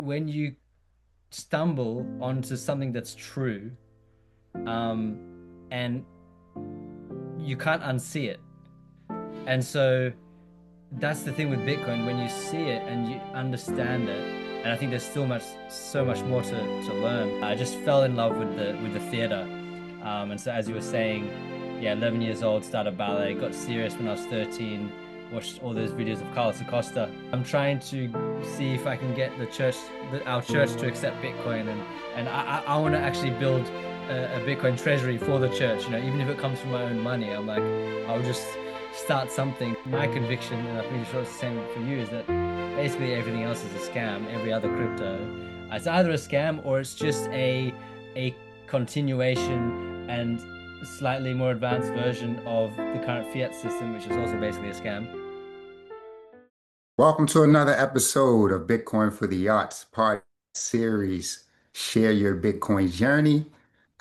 when you stumble onto something that's true, um, and you can't unsee it. And so that's the thing with Bitcoin. When you see it and you understand it, and I think there's still so much more to learn. I just fell in love with the theater. And so as you were saying, yeah, 11 years old, started ballet, got serious when I was 13, watched all those videos of Carlos Acosta. I'm trying to see if I can get our church to accept Bitcoin, and I want to actually build a Bitcoin treasury for the church. Even if it comes from my own money, I'm like, I'll just start something. My conviction, and I'm pretty sure it's the same for you, is that basically everything else is a scam. Every other crypto, it's either a scam or it's just a continuation and slightly more advanced version of the current fiat system, which is also basically a scam. Welcome to another episode of Bitcoin for the Arts part series. Share your Bitcoin journey.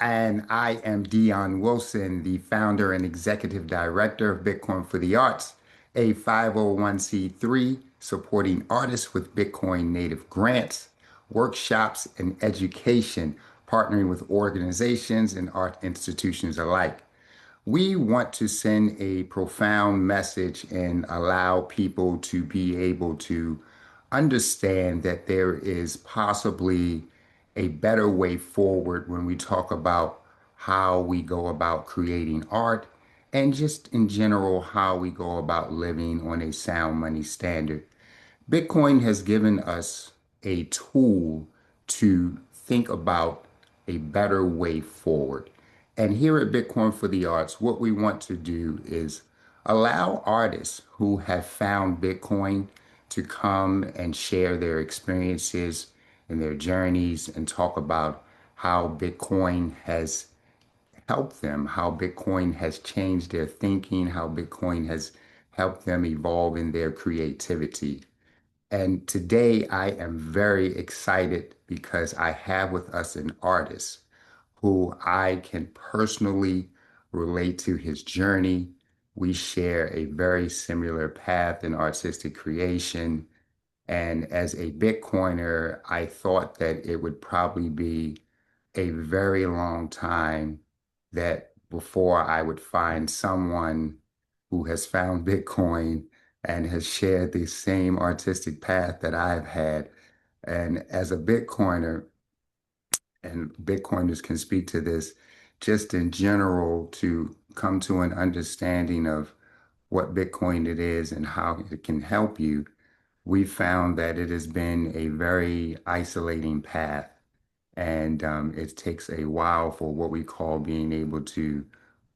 And I am Dion Wilson, the founder and executive director of Bitcoin for the Arts, a 501(c)(3) supporting artists with Bitcoin native grants, workshops, and education, partnering with organizations and art institutions alike. We want to send a profound message and allow people to be able to understand that there is possibly a better way forward when we talk about how we go about creating art and just in general how we go about living on a sound money standard. Bitcoin has given us a tool to think about a better way forward. And here at Bitcoin for the Arts, what we want to do is allow artists who have found Bitcoin to come and share their experiences and their journeys and talk about how Bitcoin has helped them, how Bitcoin has changed their thinking, how Bitcoin has helped them evolve in their creativity. And today I am very excited because I have with us an artist who I can personally relate to his journey. We share a very similar path in artistic creation. And as a Bitcoiner, I thought that it would probably be a very long time that before I would find someone who has found Bitcoin and has shared the same artistic path that I've had. And as a Bitcoiner, and Bitcoiners can speak to this, just in general, to come to an understanding of what Bitcoin it is and how it can help you, we found that it has been a very isolating path. And it takes a while for what we call being able to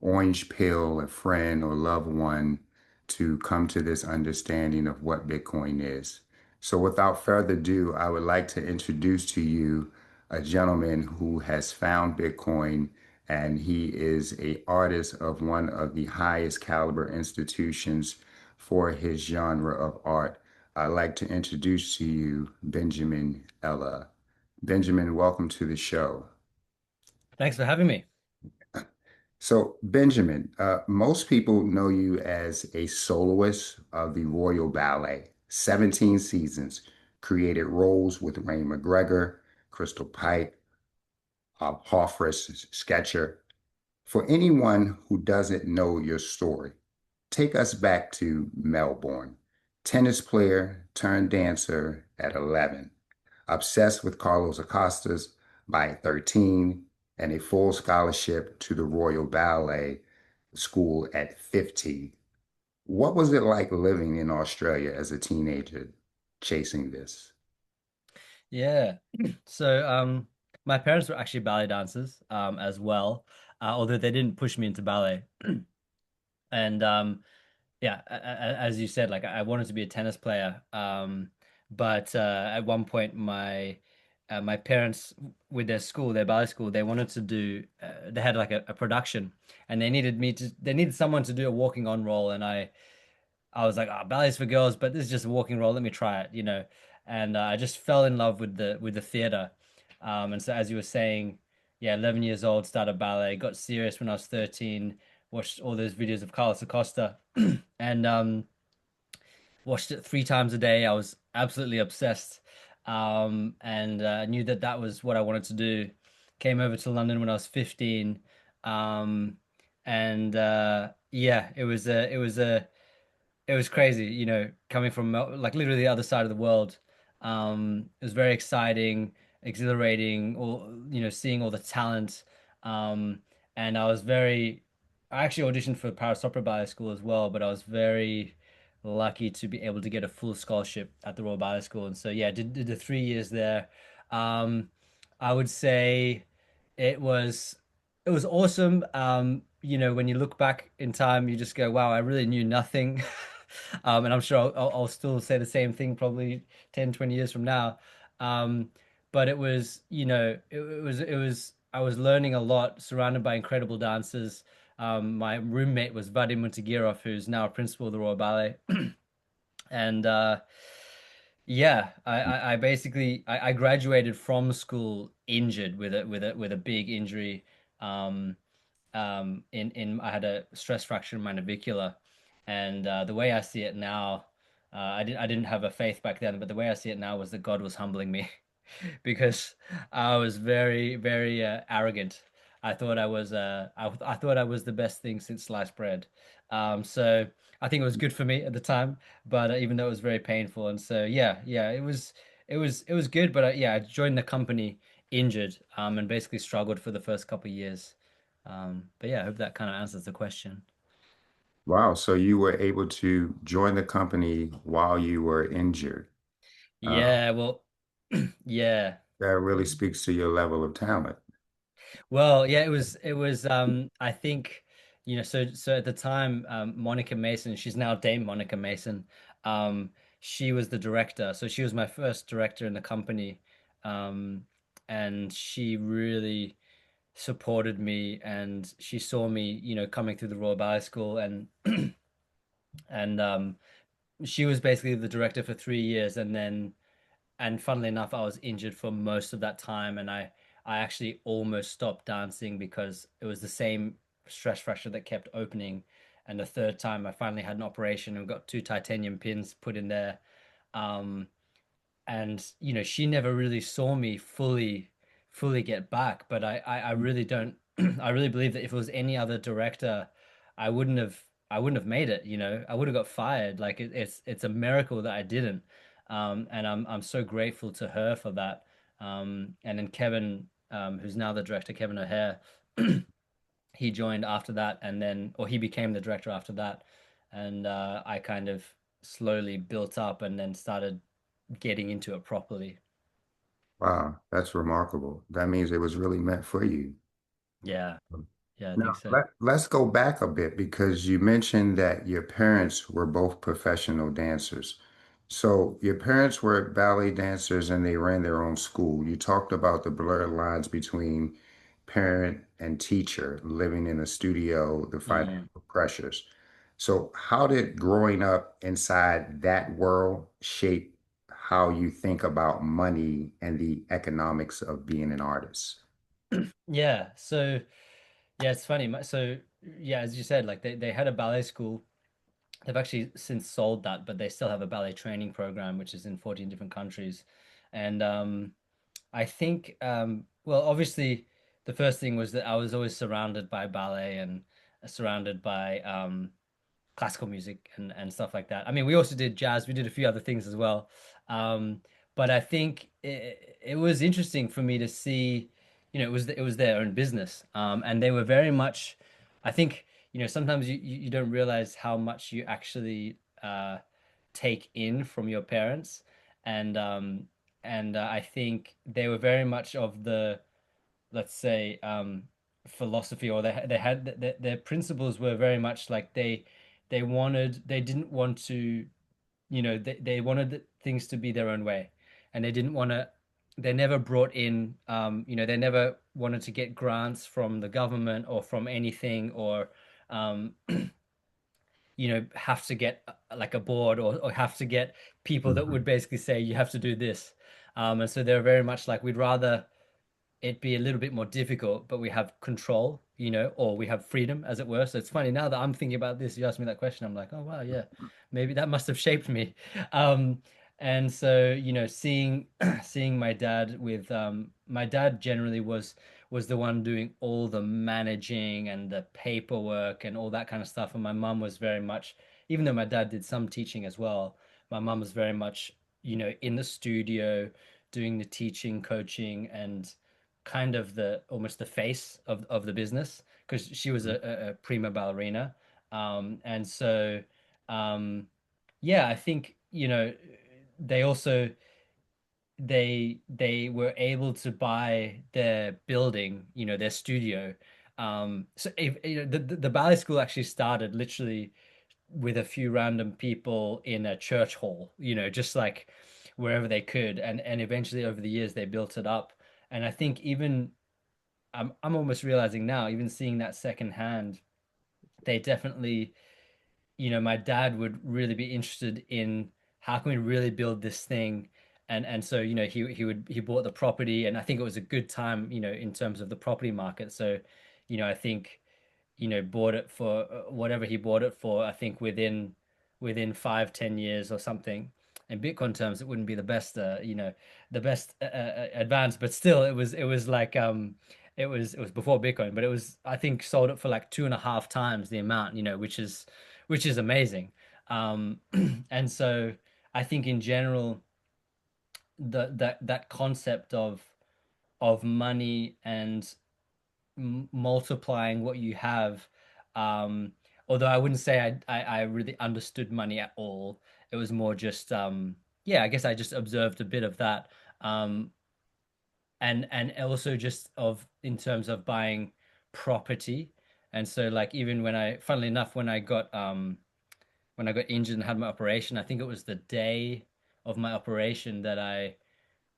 orange pill a friend or loved one to come to this understanding of what Bitcoin is. So without further ado, I would like to introduce to you a gentleman who has found Bitcoin, and he is a artist of one of the highest caliber institutions for his genre of art. I'd like to introduce to you Benjamin Ella. Benjamin, welcome to the show. Thanks for having me. So, Benjamin, most people know you as a soloist of the Royal Ballet, 17 seasons, created roles with Wayne McGregor, Crystal Pite, Hofesh Shechter. For anyone who doesn't know your story, take us back to Melbourne. Tennis player turned dancer at 11, obsessed with Carlos Acosta's by 13, and a full scholarship to the Royal Ballet School at 15. What was it like living in Australia as a teenager chasing this? Yeah. So, my parents were actually ballet dancers, as well, although they didn't push me into ballet. And yeah, as you said, like I wanted to be a tennis player. But at one point, my parents, with their school, their ballet school, they wanted to do. They had like a production, and they needed someone to do a walking on role, and I was like, oh, ballet's for girls, but this is just a walking role. Let me try it. And I just fell in love with the theater. And so as you were saying, yeah, 11 years old, started ballet, got serious when I was 13, watched all those videos of Carlos Acosta, and watched it 3 times a day. I was absolutely obsessed. and knew that that was what I wanted to do. Came over to London when I was 15, um, and yeah, it was crazy, coming from like literally the other side of the world. It was very exciting, exhilarating, seeing all the talent. Um, and I actually auditioned for Paris Opera Ballet School as well, but I was very lucky to be able to get a full scholarship at the Royal Ballet School. And so, yeah, did the 3 years there. Um, I would say it was it was awesome. When you look back in time, you just go, wow, I really knew nothing. And I'm sure I'll still say the same thing probably 10, 20 years from now. Um, but it was, I was learning a lot, surrounded by incredible dancers. My roommate was Vadim Muntagirov, who's now a principal of the Royal Ballet. And yeah, I basically I graduated from school injured with a big injury. Um, in I had a stress fracture in my navicular, and the way I see it now, I didn't have a faith back then, but the way I see it now was that God was humbling me because I was very very arrogant. I thought I was the best thing since sliced bread. So I think it was good for me at the time, but even though it was very painful, and so yeah, it was good, but yeah, I joined the company injured, and basically struggled for the first couple of years. But yeah, I hope that kind of answers the question. Wow. So you were able to join the company while you were injured. Uh, Yeah, well, yeah. that really speaks to your level of talent. Well, yeah, it was I think, so at the time, Monica Mason, she's now Dame Monica Mason. She was the director. So she was my first director in the company. Um, and she really supported me, and she saw me, coming through the Royal Ballet School, and she was basically the director for 3 years, and funnily enough, I was injured for most of that time, and I actually almost stopped dancing because it was the same stress fracture that kept opening. And the third time, I finally had an operation and got two titanium pins put in there. Um, and she never really saw me fully get back, but I really don't I really believe that if it was any other director, I wouldn't have I wouldn't have made it. I would have got fired. Like it's a miracle that I didn't. And I'm so grateful to her for that. And then Kevin, who's now the director, Kevin O'Hare, he joined after that, and then or he became the director after that. And I kind of slowly built up and then started getting into it properly. Wow, that's remarkable. That means it was really meant for you. Yeah, yeah, I think Now, so. let's go back a bit because you mentioned that your parents were both professional dancers. So your parents were ballet dancers and they ran their own school. You talked about the blurred lines between parent and teacher living in a studio, the Mm. financial pressures. So how did growing up inside that world shape how you think about money and the economics of being an artist? Yeah, so yeah, it's funny. So yeah, as you said, like they had a ballet school. They've actually since sold that, but they still have a ballet training program, which is in 14 different countries. And I think, well, obviously, the first thing was that I was always surrounded by ballet and surrounded by classical music and stuff like that. I mean, we also did jazz. We did a few other things as well. Um, but I think it was interesting for me to see, it was their own business. And they were very much, I think, sometimes you don't realize how much you actually take in from your parents. And I think they were very much of the, let's say, philosophy, or they had their principles were very much like they didn't want to, they wanted things to be their own way, and they didn't want to, they never brought in, they never wanted to get grants from the government or from anything, or um have to get like a board, or have to get people that would Mhm. basically say you have to do this. And so they're very much like, we'd rather it'd be a little bit more difficult, but we have control, or we have freedom, as it were. So it's funny now that I'm thinking about this. You asked me that question. I'm like, oh wow, yeah, maybe that must have shaped me. Um, And so, seeing seeing my dad with my dad generally was the one doing all the managing and the paperwork and all that kind of stuff. And my mum was very much, even though my dad did some teaching as well, my mum was very much, in the studio doing the teaching, coaching, and kind of the almost the face of the business because she was a prima ballerina. And so yeah, I think, they also they were able to buy their building, their studio. So if, the ballet school actually started literally with a few random people in a church hall, just like wherever they could, and eventually over the years they built it up. And I think even I'm almost realizing now, even seeing that secondhand, they definitely, my dad would really be interested in how can we really build this thing. And so, he bought the property, and I think it was a good time, in terms of the property market. So, I think, bought it for whatever he bought it for. I think within 5, 10 years or something. In Bitcoin terms, it wouldn't be the best advance, but still, it was like it was before Bitcoin, but it was, I think, sold it for like 2.5 times the amount, which is amazing. Um, and so I think in general, that concept of money and multiplying what you have. Um, Although I wouldn't say I really understood money at all. It was more just yeah, I guess I just observed a bit of that. Um, and also just of in terms of buying property. And so like even funnily enough, when I got injured and had my operation, I think it was the day of my operation that I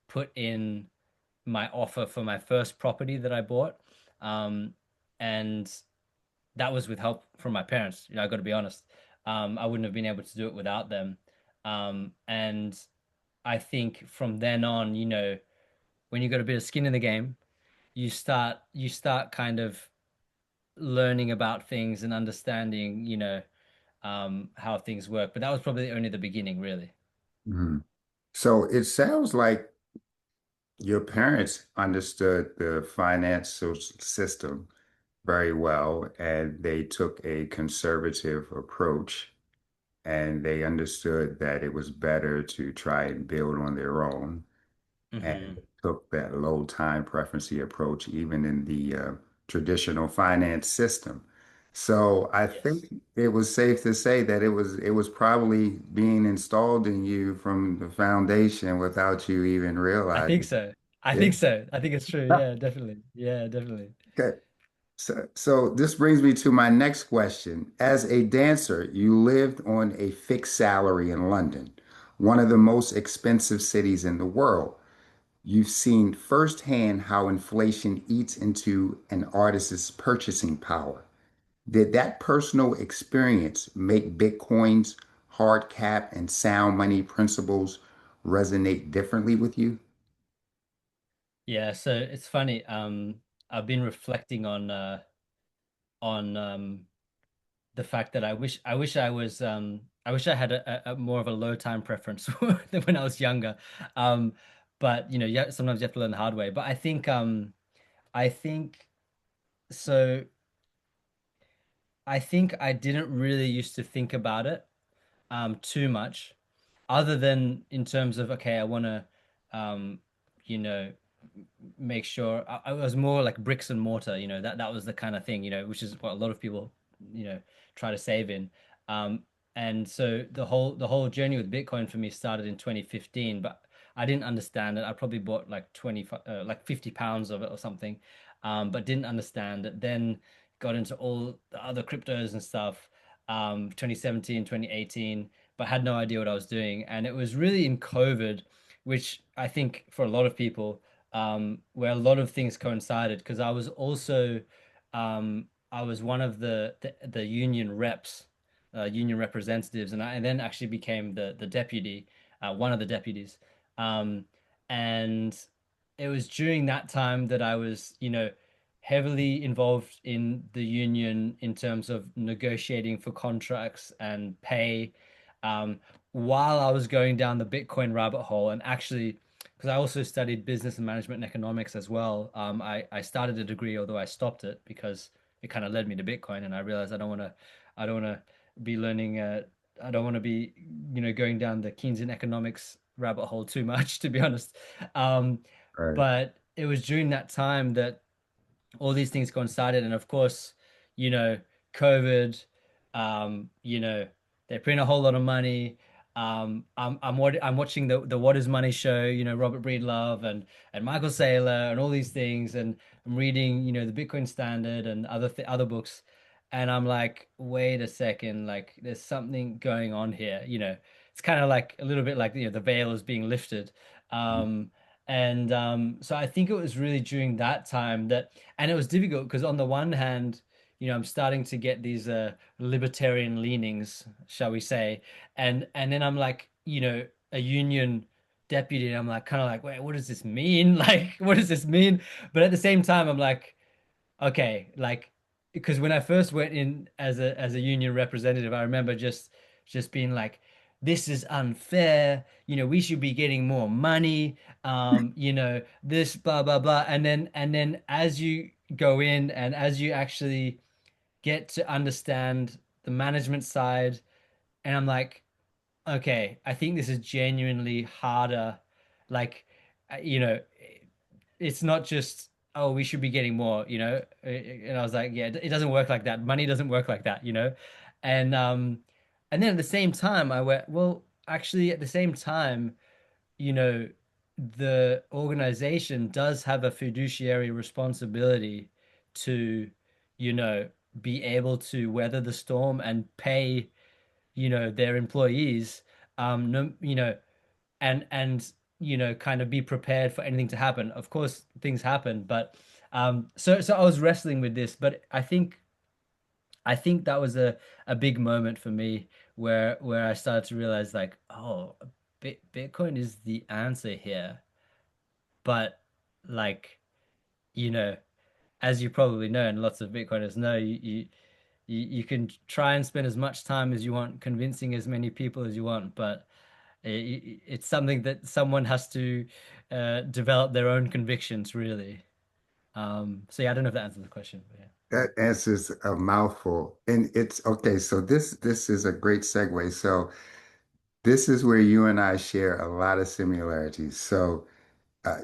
put in my offer for my first property that I bought. Um, and that was with help from my parents. I got to be honest. I wouldn't have been able to do it without them. And I think from then on, when you got a bit of skin in the game, you start kind of learning about things and understanding, how things work. But that was probably only the beginning, really. Mhm. So it sounds like your parents understood the financial system very well, and they took a conservative approach, and they understood that it was better to try and build on their own, and Hmm. took that low time preferency approach, even in the traditional finance system. So I think Yes. it was safe to say that it was probably being installed in you from the foundation without you even I think realizing. so. I Yeah. think so. I think it's true. Yeah, definitely. Yeah, definitely. Okay. So this brings me to my next question. As a dancer, you lived on a fixed salary in London, one of the most expensive cities in the world. You've seen firsthand how inflation eats into an artist's purchasing power. Did that personal experience make Bitcoin's hard cap and sound money principles resonate differently with you? Yeah, so it's funny. I've been reflecting on the fact that I wish I had a more of a low time preference than when I was younger. But yeah, sometimes you have to learn the hard way. But I think so. I think I didn't really used to think about it too much, other than in terms of okay, I want to um, you know make sure I was more like bricks and mortar, that was the kind of thing, which is what a lot of people, you know, try to save in. Um, and so the whole journey with Bitcoin for me started in 2015, but I didn't understand it. I probably bought like 50 pounds of it or something, but didn't understand it. Then got into all the other cryptos and stuff, 2017, 2018, but had no idea what I was doing. And it was really in COVID, which I think for a lot of people, where a lot of things coincided because I was one of the union reps, union representatives, and then actually became the deputy, one of the deputies. Um, and it was during that time that I was, heavily involved in the union in terms of negotiating for contracts and pay. while I was going down the Bitcoin rabbit hole, and actually, because I also studied business and management and economics as well, I started a degree, although I stopped it because it kind of led me to Bitcoin, and I realized I don't want to be learning, I don't want to be, going down the Keynesian economics rabbit hole too much, to be honest. Um, Right. but it was during that time that all these things coincided, and of course, you know, COVID, they print a whole lot of money. I'm watching the What Is Money show, Robert Breedlove and Michael Saylor and all these things, and I'm reading, the Bitcoin Standard and other books, and I'm like, wait a second, like there's something going on here, It's kind of like a little bit like, the veil is being lifted. Um, so I think it was really during that time that, and it was difficult because on the one hand, I'm starting to get these libertarian leanings, shall we say, and then I'm like, a union deputy, and I'm like kind of like, wait, what does this mean? Like, what does this mean? But at the same time, I'm like, okay, like because when I first went in as a union representative, I remember just being like, this is unfair. We should be getting more money. This blah blah blah. And then as you go in and as you actually get to understand the management side, and I'm like, okay, I think this is genuinely harder. Like, it's not just, oh, we should be getting more, and I was like, yeah, it doesn't work like that. Money doesn't work like that. And and then at the same time I went, well, actually at the same time, you know the organization does have a fiduciary responsibility to, you know be able to weather the storm and pay, their employees, no, and kind of be prepared for anything to happen. Of course, things happen, but so I was wrestling with this, but I think that was a big moment for me where I started to realize like, oh, Bitcoin is the answer here, but like, you know, as you probably know, and lots of Bitcoiners know, you can try and spend as much time as you want convincing as many people as you want, but it's something that someone has to develop their own convictions, really. So yeah, I don't know if that answers the question, but yeah. That answers a mouthful. And it's okay. So this is a great segue. So this is where you and I share a lot of similarities. So uh,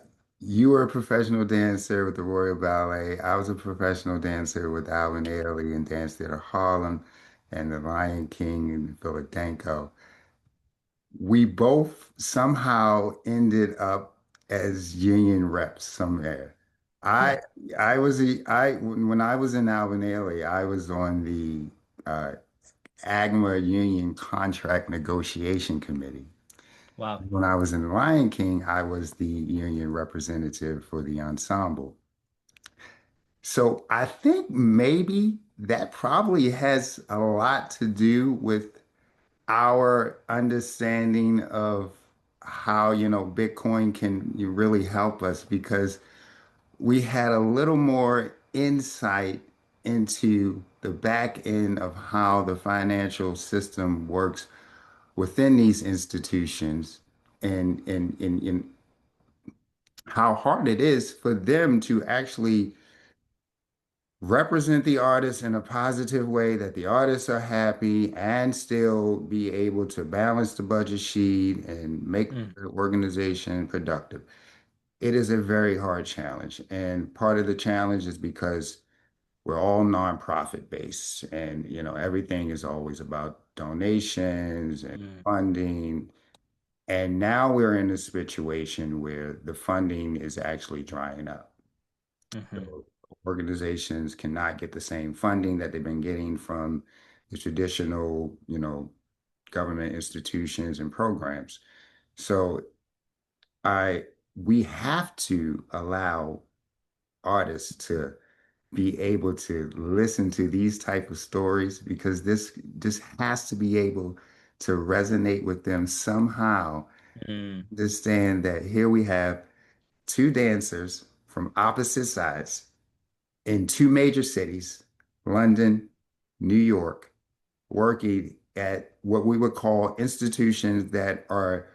you were a professional dancer with the Royal Ballet. I was a professional dancer with Alvin Ailey and Dance Theater Harlem and the Lion King and Philadelphia. We both somehow ended up as union reps somewhere. I Yeah. I was when I was in Alvin Ailey, I was on the AGMA Union Contract Negotiation Committee. Wow. When I was in Lion King, I was the union representative for the ensemble. So I think maybe that probably has a lot to do with our understanding of how, Bitcoin can really help us because we had a little more insight into the back end of how the financial system works within these institutions and how hard it is for them to actually represent the artists in a positive way that the artists are happy and still be able to balance the budget sheet and make Mm, the organization productive. It is a very hard challenge. And part of the challenge is because we're all nonprofit based and everything is always about donations and mm, funding. And now we're in a situation where the funding is actually drying up. hmm So organizations cannot get the same funding that they've been getting from the traditional, government institutions and programs. So I we have to allow artists to be able to listen to these type of stories because this has to be able to resonate with them somehow. mm, Understand that here we have two dancers from opposite sides in two major cities, London, New York, working at what we would call institutions that are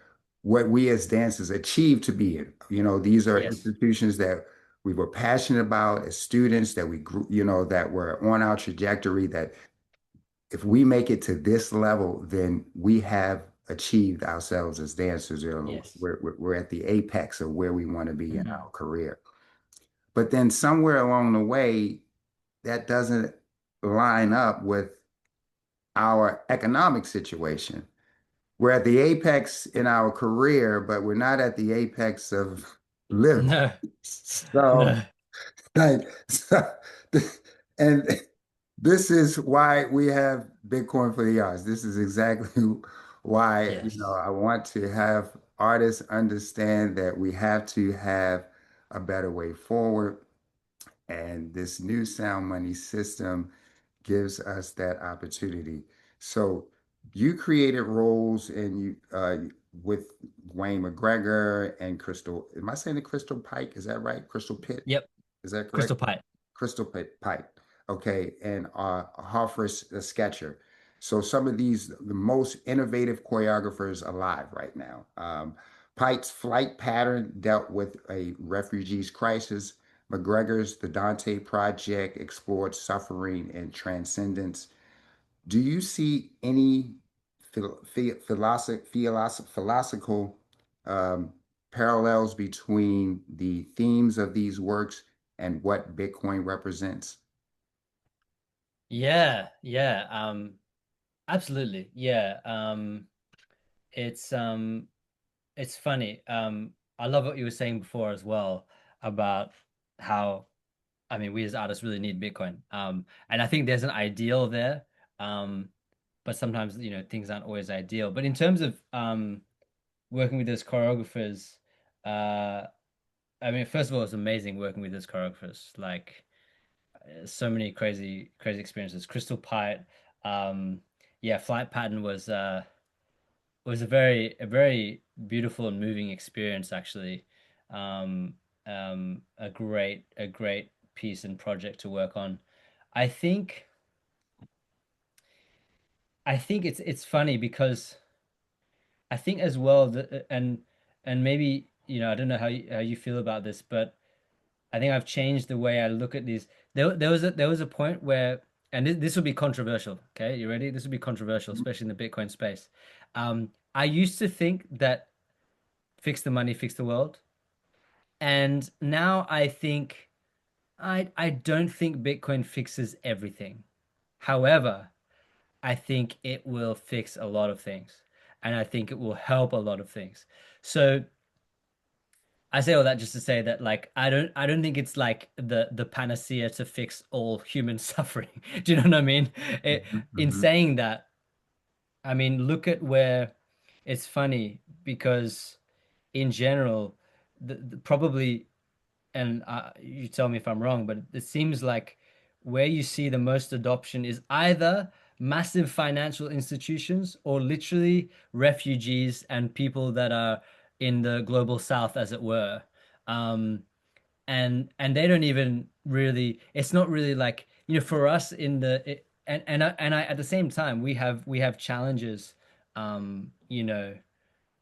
what we as dancers achieve to be in. These are Yes. institutions that we were passionate about as students, that we grew, that were on our trajectory, that if we make it to this level, then we have achieved ourselves as dancers. Yes. We're at the apex of where we want to be in Mhm. our career. But then somewhere along the way, that doesn't line up with our economic situation. We're at the apex in our career, but we're not at the apex of living. No, So, no. so, and this is why we have Bitcoin for the arts. This is exactly why, Yes. I want to have artists understand that we have to have a better way forward. And this new sound money system gives us that opportunity. So you created roles and you with Wayne McGregor and Crystal. Am I saying the Crystal Pike? Is that right? Crystal Pitt? Yep. Is that Crystal correct? Pite. Crystal Pite. Okay, and Hofesh Shechter. So some of these, the most innovative choreographers alive right now. Pite's flight pattern dealt with a refugees crisis. McGregor's The Dante Project explored suffering and transcendence. Do you see any philosophical um, parallels between the themes of these works and what Bitcoin represents? Yeah, yeah. Absolutely. Yeah. It's it's funny. I love what you were saying before as well about how I mean we as artists really need Bitcoin. And I think there's an ideal there. Um, but sometimes things aren't always ideal. But in terms of working with those choreographers, uh I mean first of all it's amazing working with those choreographers. Like so many crazy experiences. Crystal Pite, um yeah, Flight Pattern was a very beautiful and moving experience actually. Um, a great piece and project to work on. I think I think it's funny because I think as well that and maybe I don't know how you feel about this, but I think I've changed the way I look at these. There was a point where, and this will be controversial. Okay, you ready? This will be controversial, especially in the Bitcoin space. I used to think that fix the money, fix the world. And now I think I don't think Bitcoin fixes everything. However, I think it will fix a lot of things, and I think it will help a lot of things. So I say all that just to say that like I don't think it's like the panacea to fix all human suffering. Do you know what I mean? Mhm, In mhm, saying that, I mean look at where it's funny because in general, probably and you tell me if I'm wrong, but it seems like where you see the most adoption is either massive financial institutions or literally refugees and people that are in the global south, as it were. Um, and they don't even really, it's not really like, for us in and I at the same time we have challenges, um, you know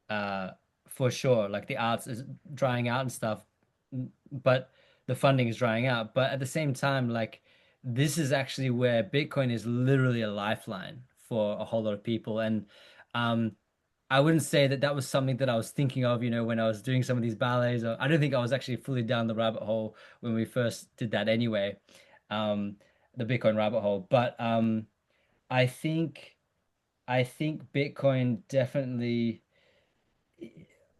uh, for sure. Like the arts is drying out and stuff, but the funding is drying out. But at the same time, like this is actually where Bitcoin is literally a lifeline for a whole lot of people. And um, I wouldn't say that that was something that I was thinking of, when I was doing some of these ballets. Or I don't think I was actually fully down the rabbit hole when we first did that anyway, um, the Bitcoin rabbit hole. But I think I think Bitcoin definitely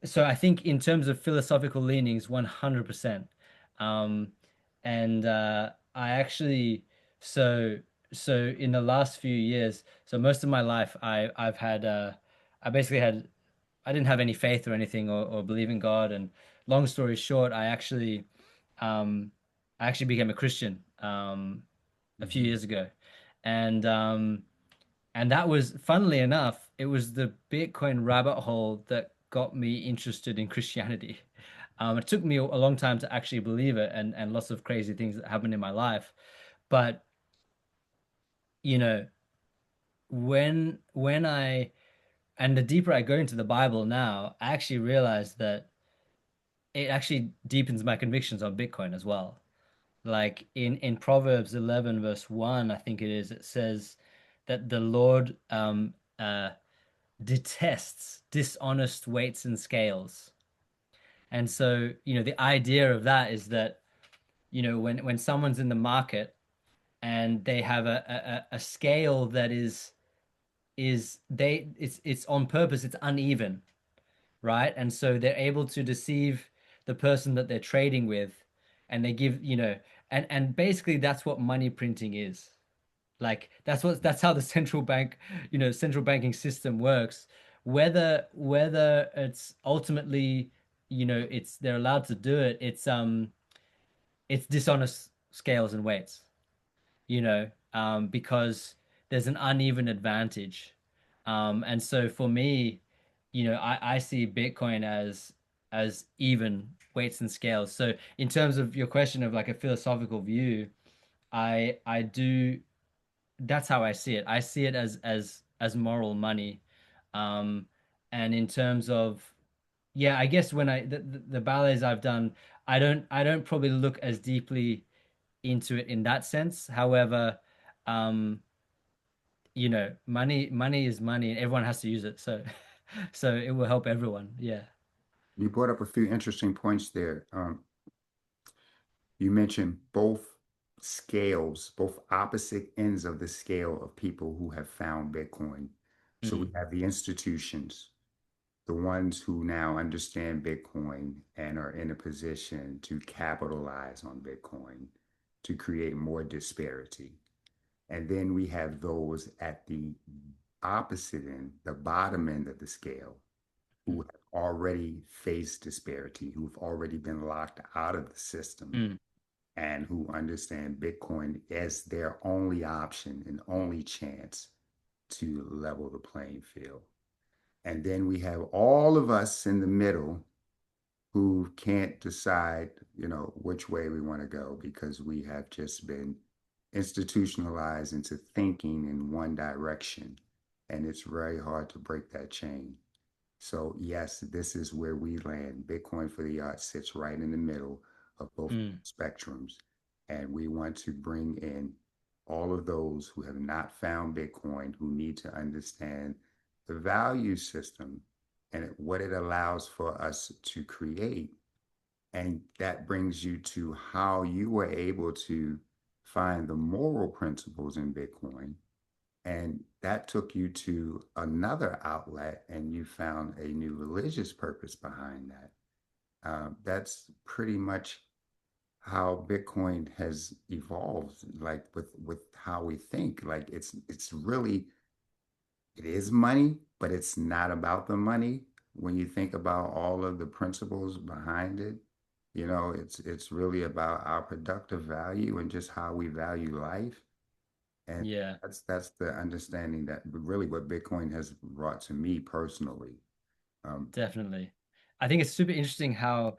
so I think in terms of philosophical leanings, 100%. Um, and I actually so so in the last few years, so most of my life I've had I basically had I didn't have any faith or anything or believe in God. And long story short, um I actually became a Christian a few mhm. years ago. And that was, funnily enough, it was the Bitcoin rabbit hole that got me interested in Christianity. It took me a long time to actually believe it, and lots of crazy things that happened in my life. But, you know, when I and the deeper I go into the Bible now, I actually realize that it actually deepens my convictions on Bitcoin as well. Like in Proverbs 11 verse 1, I think it is, it says that the Lord detests dishonest weights and scales. And so, the idea of that is that, when someone's in the market and they have a scale that it's on purpose, it's uneven, right? And so they're able to deceive the person that they're trading with, and they give, and basically that's what money printing is. Like that's how the central banking system works. Whether it's ultimately, it's they're allowed to do it, it's dishonest scales and weights, because there's an uneven advantage. And so for me, I see Bitcoin as even weights and scales. So in terms of your question of like a philosophical view, I do that's how I see it. I see it as moral money. Um, and in terms of yeah, I guess when the ballets I've done, I don't probably look as deeply into it in that sense. However, um, money is money and everyone has to use it. So so it will help everyone. Yeah. You brought up a few interesting points there. You mentioned both scales, both opposite ends of the scale of people who have found Bitcoin. So we Mm, have the institutions, the ones who now understand Bitcoin and are in a position to capitalize on Bitcoin to create more disparity. And then we have those at the opposite end, the bottom end of the scale, who mm, have already faced disparity, who've already been locked out of the system, mm, and who understand Bitcoin as their only option and only chance to level the playing field. And then we have all of us in the middle who can't decide, which way we want to go because we have just been institutionalized into thinking in one direction. And it's very hard to break that chain. So, yes, this is where we land. Bitcoin for the Arts sits right in the middle of both mm. spectrums. And we want to bring in all of those who have not found Bitcoin, who need to understand the value system and what it allows for us to create. And that brings you to how you were able to find the moral principles in Bitcoin, and that took you to another outlet, and you found a new religious purpose behind that. That's pretty much how Bitcoin has evolved, like with how we think. Like it's really it is money, but it's not about the money. When you think about all of the principles behind it, it's really about our productive value and just how we value life. And Yeah, that's the understanding that really what Bitcoin has brought to me personally. Um, definitely. I think it's super interesting how,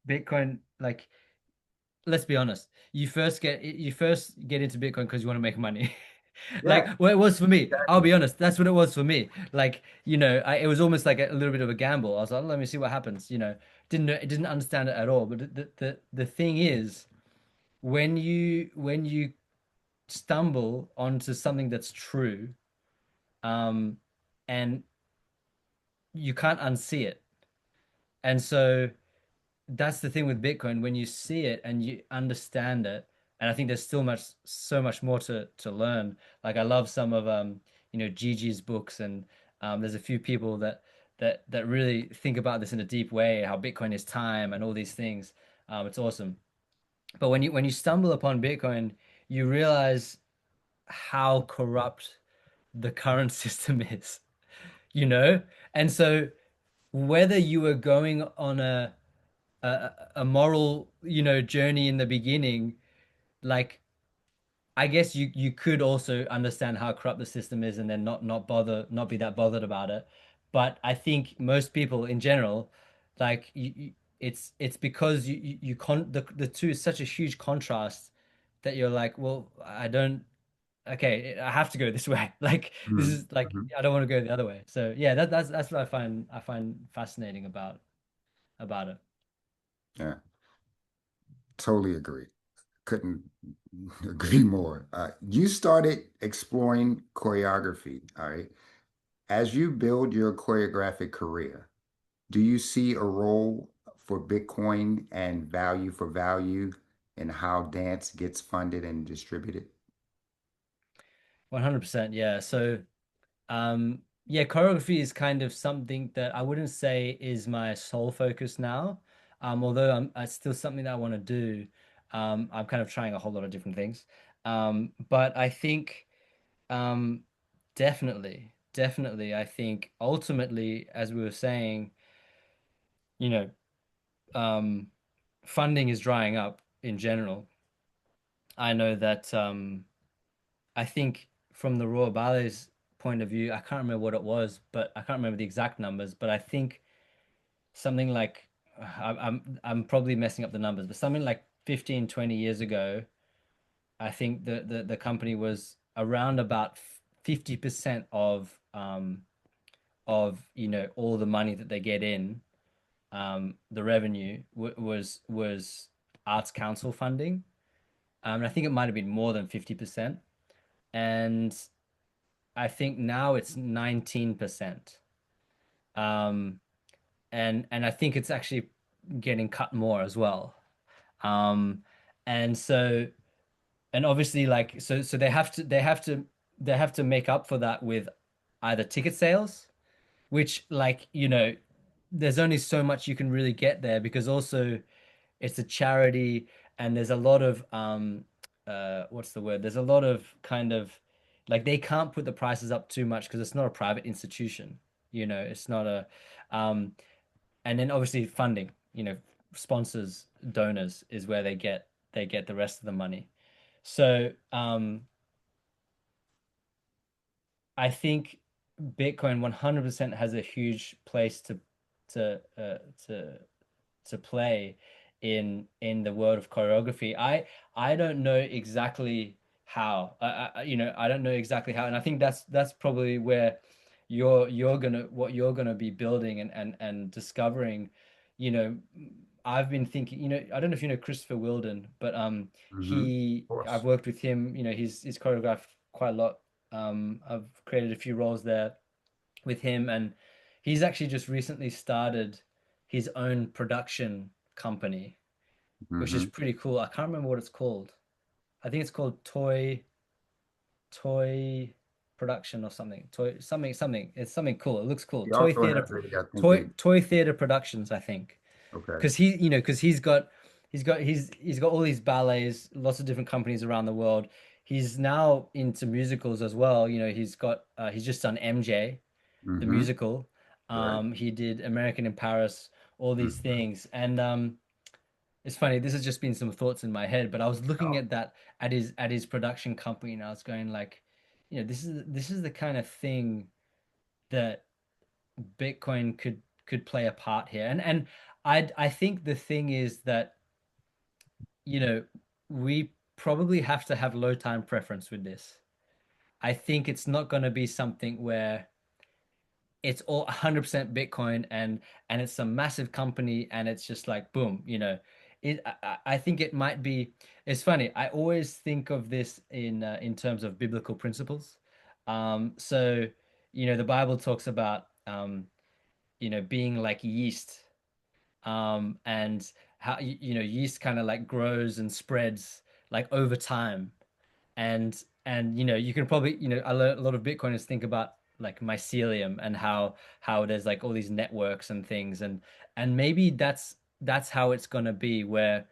Bitcoin, like, let's be honest, you first get into Bitcoin because you want to make money. yeah, Like what it was for me. I'll exactly. be honest, that's what it was for me. Like, it was almost like a little bit of a gamble. I was like, let me see what happens, didn't understand it at all. But the thing is, when you stumble onto something that's true, um, and you can't unsee it. And so that's the thing with Bitcoin. When you see it and you understand it, and I think there's still so much more to learn. Like I love some of Gigi's books, and there's a few people that really think about this in a deep way, how Bitcoin is time and all these things. It's awesome. But when you stumble upon Bitcoin, you realize how corrupt the current system is, you know? And so whether you were going on a moral, journey in the beginning, like I guess you could also understand how corrupt the system is and then not be that bothered about it. But I think most people in general, like it's because the two is such a huge contrast that you're like, well, I don't. okay, I have to go this way. Like this Mhm, is like mhm. I don't want to go the other way. So yeah, that's what I find fascinating about it. Yeah, totally agree. Couldn't agree more. You started exploring choreography, all right? As you build your choreographic career, do you see a role for Bitcoin and value for value in how dance gets funded and distributed? 100%, yeah. So yeah, choreography is kind of something that I wouldn't say is my sole focus now. Although it's still something that I want to do. I'm kind of trying a whole lot of different things. But I think um definitely I think ultimately, as we were saying, you know, um funding is drying up in general. I know that I think from the Royal Ballet's point of view, I can't remember what it was, but I can't remember the exact numbers, but I think something like I'm probably messing up the numbers, but something like 15, 20 years ago, I think the company was around about 50% of all the money that they get in, the revenue was Arts Council funding. And I think it might have been more than 50%. And I think now it's 19%. Um, and I think it's actually getting cut more as well. Um, and so and obviously like so they have to make up for that with either ticket sales, which like, there's only so much you can really get there because also it's a charity and there's a lot of what's the word? There's a lot of kind of like they can't put the prices up too much because it's not a private institution. It's not a um and then obviously funding, sponsors, donors is where they get the rest of the money. So I think Bitcoin 100% has a huge place to uh, to to play in the world of choreography. I don't know exactly how. I don't know exactly how, and I think that's probably where you're gonna be building and discovering. You know, I've been thinking. I don't know if you know Christopher Wheeldon, but Hmm. Of I've course. worked with him. He's choreographed quite a lot. I've created a few roles there with him, and he's actually just recently started his own production company, which is Hmm. pretty cool. I can't remember what it's called. I think it's called Toy Production or something. Something. It's something cool. It looks cool. He also has I think Toy Theater Productions, I think. okay. Because he's got all these ballets, lots of different companies around the world. He's now into musicals as well. He's just done MJ, the Hmm. musical. Right. He did American in Paris, all these Mhm. things. And it's funny, this has just been some thoughts in my head, but I was looking Oh, at that at his production company and I was going like, this is the kind of thing that Bitcoin could play a part here. And I think the thing is that, you know, we probably have to have low time preference with this. I think it's not going to be something where it's all 100% Bitcoin and it's some massive company and it's just like boom, I think it might be. It's funny. I always think of this in terms of biblical principles. So the Bible talks about being like yeast, and how yeast kind of like grows and spreads like over time, and you can probably a lot of Bitcoiners think about like mycelium and how there's like all these networks and things, and maybe that's how it's gonna be, where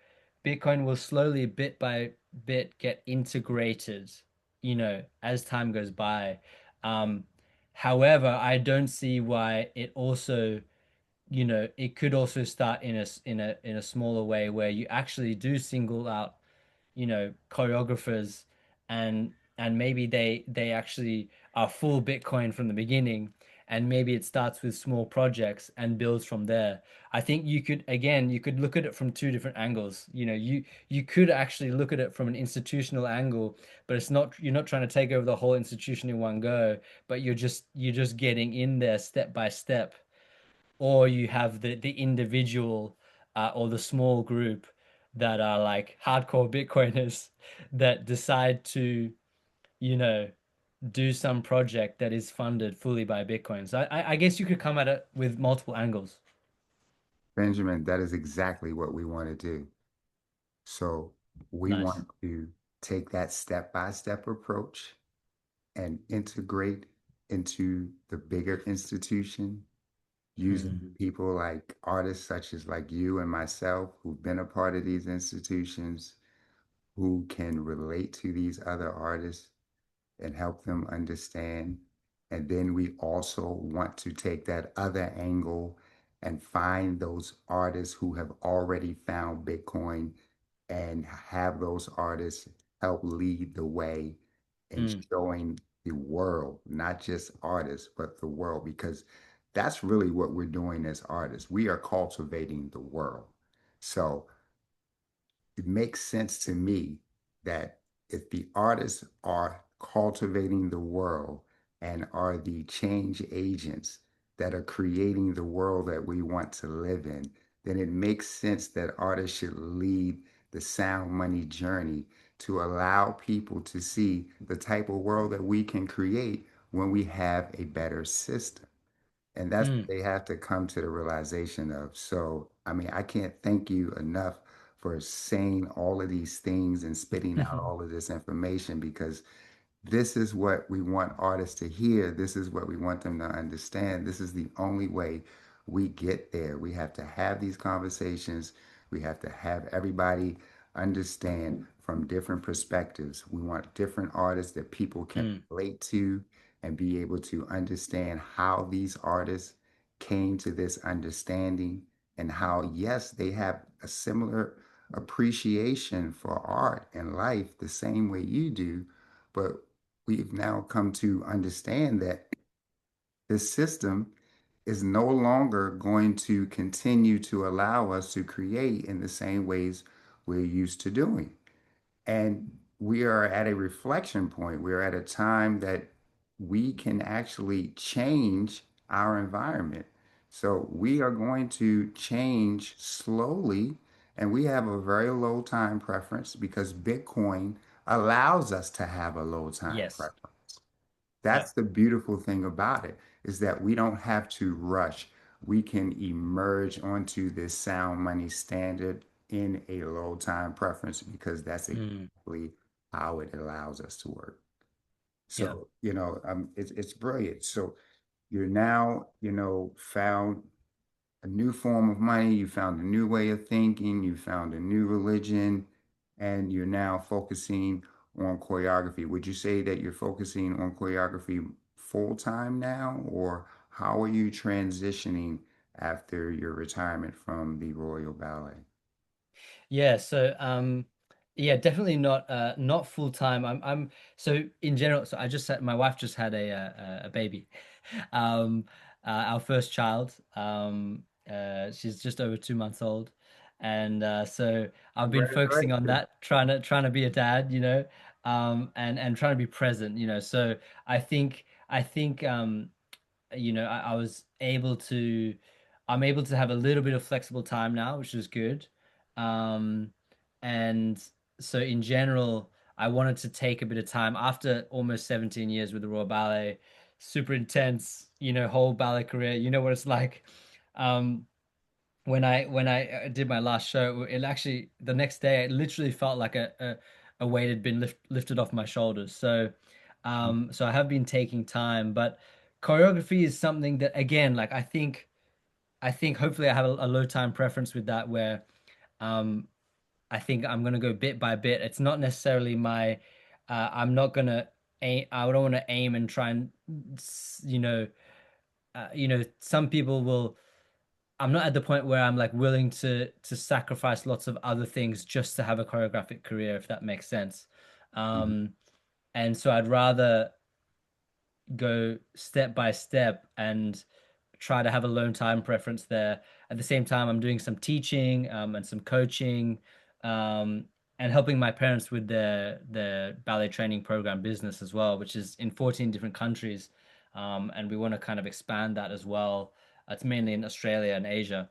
Bitcoin will slowly bit by bit get integrated as time goes by. um However, I don't see why it could also start in a smaller way where you actually do single out choreographers, and maybe they actually are full Bitcoin from the beginning, and maybe it starts with small projects and builds from there. I think you could again, you could look at it from two different angles. You could actually look at it from an institutional angle, but it's not you're not trying to take over the whole institution in one go, but you're just getting in there step by step. Or you have the individual or the small group that are like hardcore Bitcoiners that decide to, you know, do some project that is funded fully by Bitcoin. So I guess you could come at it with multiple angles. Benjamin, that is exactly what we want to do. So we Nice. want to take that step-by-step approach and integrate into the bigger institution using Mm, people like artists such as like you and myself who've been a part of these institutions, who can relate to these other artists and help them understand. And then we also want to take that other angle and find those artists who have already found Bitcoin and have those artists help lead the way in mm, showing the world, not just artists, but the world, because that's really what we're doing as artists. We are cultivating the world. So it makes sense to me that if the artists are cultivating the world and are the change agents that are creating the world that we want to live in, then it makes sense that artists should lead the sound money journey to allow people to see the type of world that we can create when we have a better system. And that's what mm. they have to come to the realization of. So, I mean, I can't thank you enough for saying all of these things and spitting out all of this information, because this is what we want artists to hear. This is what we want them to understand. This is the only way we get there. We have to have these conversations. We have to have everybody understand from different perspectives. We want different artists that people can Mm, relate to and be able to understand how these artists came to this understanding, and how, yes, they have a similar appreciation for art and life the same way you do, but we've now come to understand that this system is no longer going to continue to allow us to create in the same ways we're used to doing. And we are at a reflection point. We're at a time that we can actually change our environment. So we are going to change slowly, and we have a very low time preference because Bitcoin allows us to have a low time yes. preference. Yeah. That's the beautiful thing about it, is that we don't have to rush. We can emerge onto this sound money standard in a low time preference because that's Mm, exactly how it allows us to work. yeah. So, it's brilliant. So you're now, found a new form of money, you found a new way of thinking, you found a new religion, and you're now focusing on choreography. Would you say that you're focusing on choreography full time now, or how are you transitioning after your retirement from the Royal Ballet? Yeah, so yeah, definitely not full time. I'm so in general, so I just had my wife just had a baby. Our first child. She's just over 2 months old. And so I've been focusing on Congratulations. that, trying to be a dad, and trying to be present, So I think I was able to, I'm able to have a little bit of flexible time now, which is good. Um, and so in general, I wanted to take a bit of time after almost 17 years with the Royal Ballet, super intense, whole ballet career. You know what it's like. Um, when I did my last show, it actually the next day it literally felt like a weight had been lifted off my shoulders. So I have been taking time, but choreography is something that again, like I think hopefully I have a low time preference with that where um I think I'm gonna go bit by bit. It's not necessarily my I'm not gonna aim. I don't want to aim and try and you know some people will. I'm not at the point where I'm like willing to sacrifice lots of other things just to have a choreographic career, if that makes sense. Mhm. Um, and so I'd rather, go step by step and try to have a lone time preference there. At the same time, I'm doing some teaching and some coaching um, and helping my parents with their ballet training program business as well, which is in 14 different countries. And we want to kind of expand that as well. It's mainly in Australia and Asia.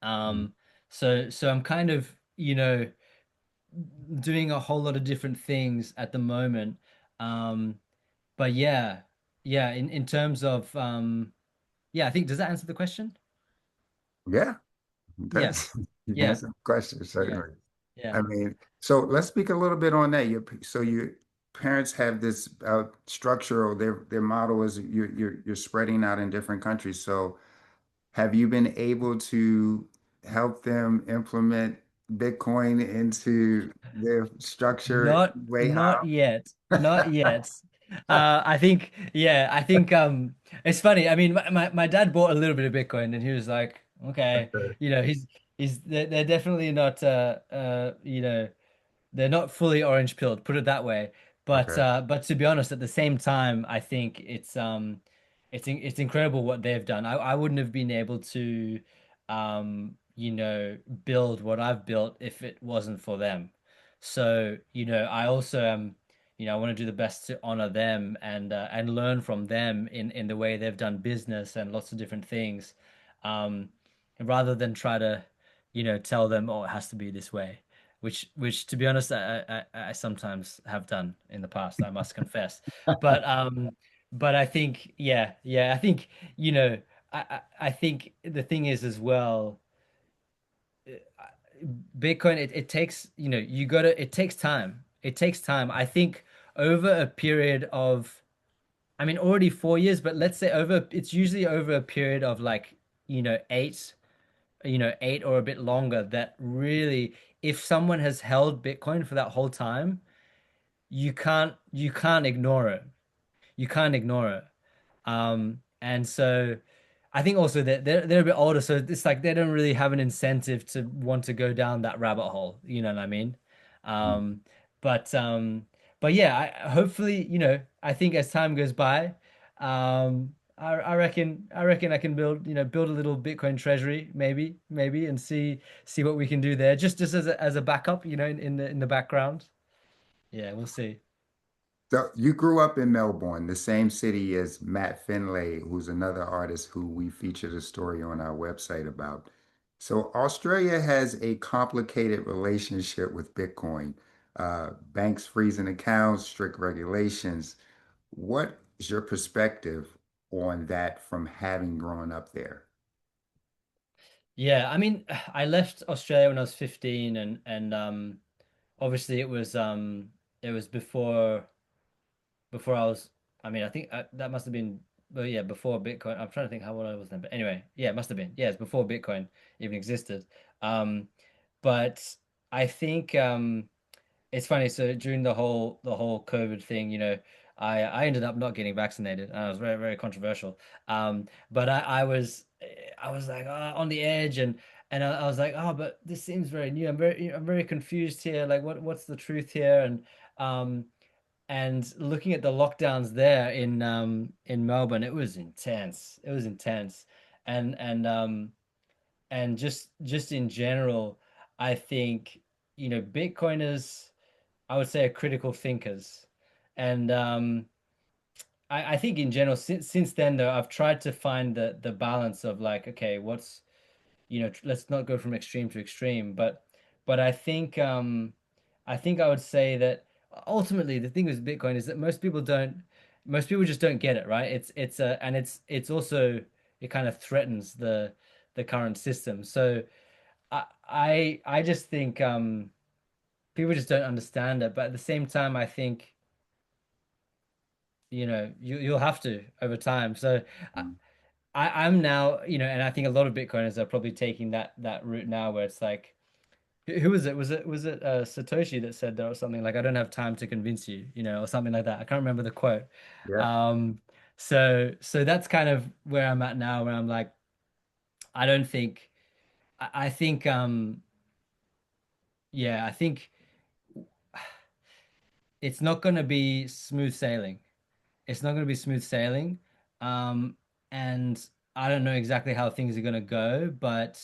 Um, so I'm kind of, doing a whole lot of different things at the moment. Um, but yeah, in terms of yeah, I think does that answer the question? Yeah, Yeah, that's you yeah, answered the question, yeah, certainly. yeah. I mean, so let's speak a little bit on that. Your parents have this structure, or their model is you're spreading out in different countries. So have you been able to help them implement Bitcoin into their structure way Not how? yet. Not yet. I think yeah, I think it's funny. I mean my dad bought a little bit of Bitcoin and he was like, okay, Okay. they're definitely not they're not fully orange pilled, put it that way. Okay. But to be honest, at the same time, I think it's incredible what they've done. I wouldn't have been able to build what I've built if it wasn't for them. So, I also am, I want to do the best to honor them and learn from them in the way they've done business and lots of different things. Um, rather than try to, tell them, oh, it has to be this way which to be honest, I sometimes have done in the past, I must confess. But but I think I think I think the thing is as well, Bitcoin it takes you gotta it takes time. It takes time. I think over a period of I mean already 4 years, but let's say over it's usually over a period of like eight 8 or a bit longer that really if someone has held Bitcoin for that whole time, you can't ignore it. You can't ignore it. And so I think also that they're a bit older, so it's like they don't really have an incentive to want to go down that rabbit hole. You know what I mean? Um, but um, but yeah, hopefully, I think as time goes by, I reckon I can build a little Bitcoin treasury, maybe, and see what we can do there, just as a backup, in the background. Yeah, we'll see. So you grew up in Melbourne, the same city as Matt Finlay, who's another artist who we featured a story on our website about. So Australia has a complicated relationship with Bitcoin. Banks freezing accounts, strict regulations. What is your perspective on that from having grown up there? Yeah, I mean, I left Australia when I was 15 and obviously it was before I was I mean, I think that must have been well yeah, before Bitcoin. I'm trying to think how old I was then, but anyway, yeah, it must have been. Yeah, it's before Bitcoin even existed. Um but I think it's funny. So during the whole COVID thing, I ended up not getting vaccinated, and it was very very controversial. But I was like on the edge, and I was like, oh, but this seems very new. I'm very confused here. Like, what's the truth here? Um, and looking at the lockdowns there in Melbourne, it was intense. It was intense, and just in general, I think Bitcoiners. I would say are critical thinkers. And I think in general, since then though, I've tried to find the balance of like, okay, let's not go from extreme to extreme, but I think I would say that ultimately the thing with Bitcoin is that most people just don't get it, right? And it's also it kind of threatens the current system. So I just think people just don't understand it. But at the same time, I think you'll have to over time. So I, I'm now, and I think a lot of Bitcoiners are probably taking that route now, where it's like, who was it? Was it Satoshi that said that or something like, "I don't have time to convince you," or something like that. I can't remember the quote. Yeah. Um, so that's kind of where I'm at now, where I'm like, I don't think, I think, yeah, I think it's not going to be smooth sailing. it's not going to be smooth sailing. Um, and I don't know exactly how things are going to go, but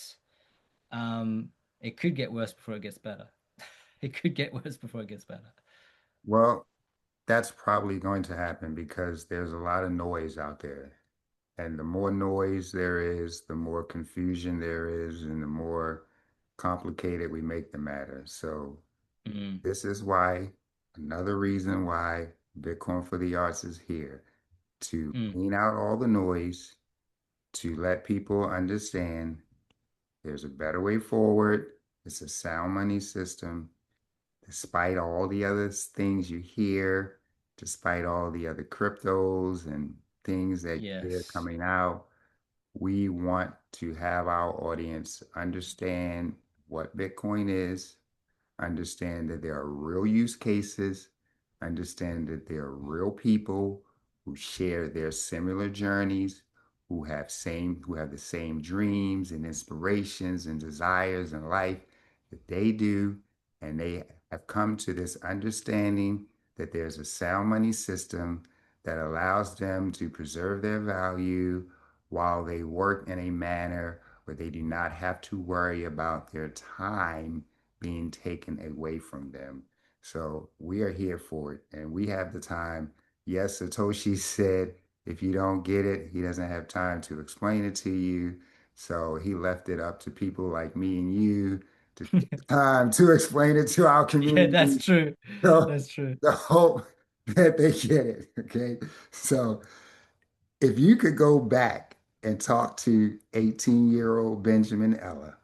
um, it could get worse before it gets better. It could get worse before it gets better. Well, that's probably going to happen because there's a lot of noise out there. And the more noise there is, the more confusion there is, and the more complicated we make the matter. So Mm, this is why, another reason why Bitcoin for the Arts is here to mm, clean out all the noise, to let people understand there's a better way forward. It's a sound money system. Despite all the other things you hear, despite all the other cryptos and things that you hear yes. coming out, we want to have our audience understand what Bitcoin is, understand that there are real use cases, understand that there are real people who share their similar journeys, who have the same dreams and inspirations and desires in life that they do, and they have come to this understanding that there's a sound money system that allows them to preserve their value while they work in a manner where they do not have to worry about their time being taken away from them. So we are here for it and we have the time. Yes, Satoshi said if you don't get it, he doesn't have time to explain it to you. So he left it up to people like me and you to take the time to explain it to our Yeah, that's community. true. So That's true. the hope that they get it. Okay. So if you could go back and talk to 18-year-old Benjamin Ella,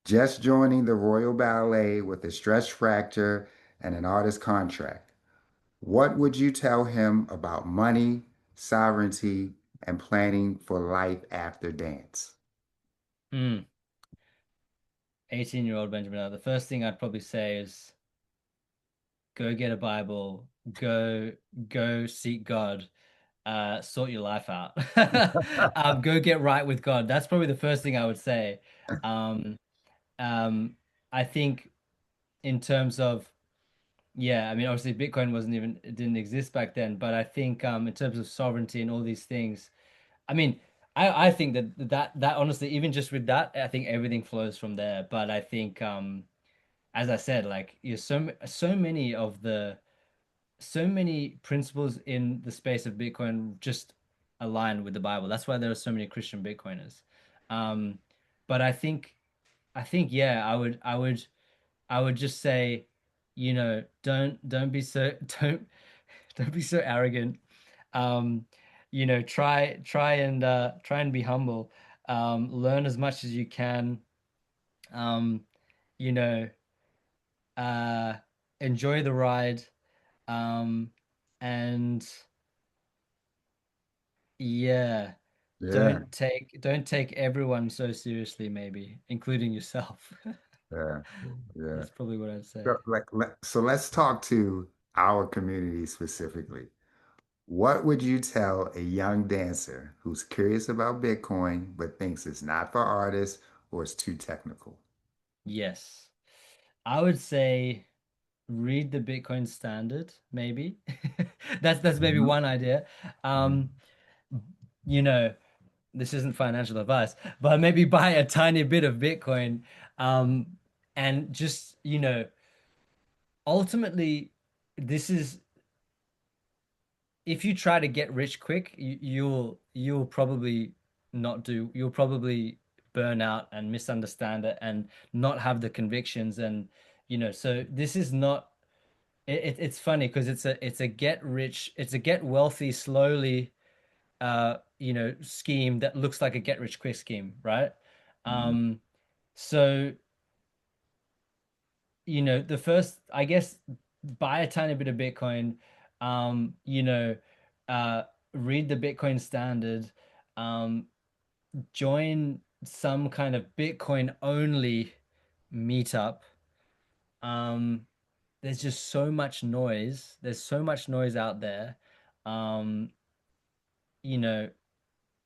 just joining the Royal Ballet with a stress fracture and an artist contract, what would you tell him about money, sovereignty, and planning for life after dance? Mm. 18-year-old Benjamin. The first thing I'd probably say is go get a Bible, go seek God, sort your life out. Go get right with God. That's probably the first thing I would say. Um, um, I think in terms of yeah, I mean obviously Bitcoin wasn't even it didn't exist back then, but I think in terms of sovereignty and all these things, I mean I think that honestly even just with that I think everything flows from there. But I think as I said, like you so many of the so many principles in the space of Bitcoin just align with the Bible. That's why there are so many Christian Bitcoiners. Um, but I think yeah, I would just say, don't be so don't be so arrogant. Um, try and be humble. Learn as much as you can. Um, you know, uh, enjoy the ride. Um, and yeah, Yeah, don't take everyone so seriously, maybe, including yourself. yeah, yeah. That's probably what I'd So, say. so let's talk to our community specifically. What would you tell a young dancer who's curious about Bitcoin but thinks it's not for artists or it's too technical? Yes. I would say read the Bitcoin Standard, maybe. That's maybe Mhm. one idea. Mhm. Um, you know, this isn't financial advice, but maybe buy a tiny bit of Bitcoin, um, and just, ultimately, this is if you try to get rich quick, you'll probably not do. You'll probably burn out and misunderstand it and not have the convictions and so this is not it's funny because it's a get wealthy slowly scheme that looks like a get rich quick scheme, right? Mhm. um so the first, I guess, buy a tiny bit of Bitcoin, um, you know, uh, read the Bitcoin Standard, um, join some kind of Bitcoin only meetup. Um, there's just so much noise. There's so much noise out there. Um, you know,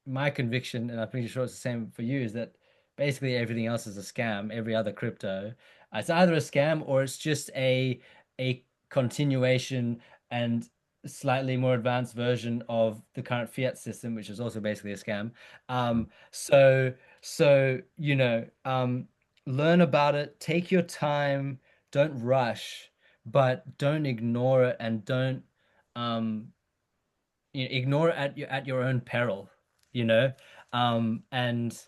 my conviction, and I'm pretty sure it's the same for you, is that basically everything else is a scam. Every other crypto, it's either a scam or it's just a continuation and slightly more advanced version of the current fiat system, which is also basically a scam. Mhm. So learn about it, take your time, don't rush, but don't ignore it, and don't um, ignore it at your own peril, you know, um, and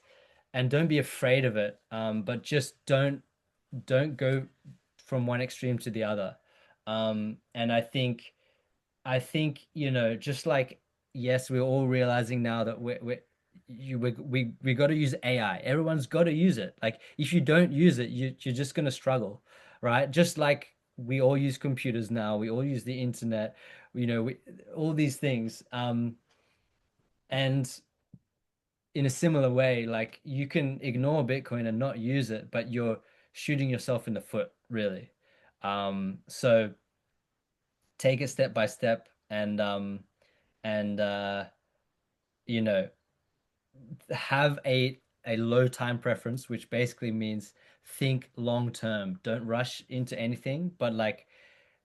and don't be afraid of it, but just don't go from one extreme to the other. And I think, just like, yes, we're all realizing now that we got to use AI. Everyone's got to use it. Like, if you don't use it, you're just gonna struggle, right? Just like we all use computers now, we all use the internet, all these things. And in a similar way, like, you can ignore Bitcoin and not use it, but you're shooting yourself in the foot, really. So take it step by step, and you know have a low time preference, which basically means think long term. Don't rush into anything, but like,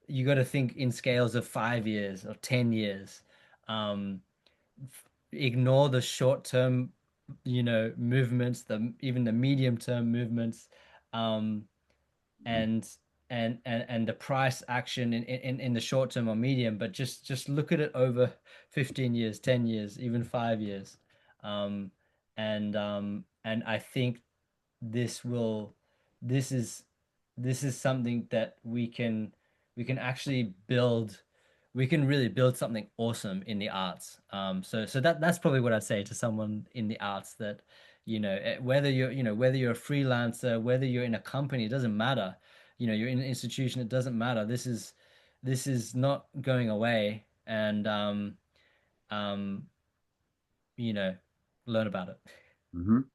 you got to think in scales of 5 years or 10 years. Um, Ignore the short term, movements, even the medium term movements. Um, and and the price action in the short term or medium, but just look at it over 15 years, 10 years, even 5 years. Um, and I think this will this is this is something that we can actually build. We can really build something awesome in the arts. So that's probably what I'd say to someone in the arts, that whether you're a freelancer, whether you're in a company, it doesn't matter. You're in an institution, it doesn't matter. This is not going away. And um you know learn about it. Mhm.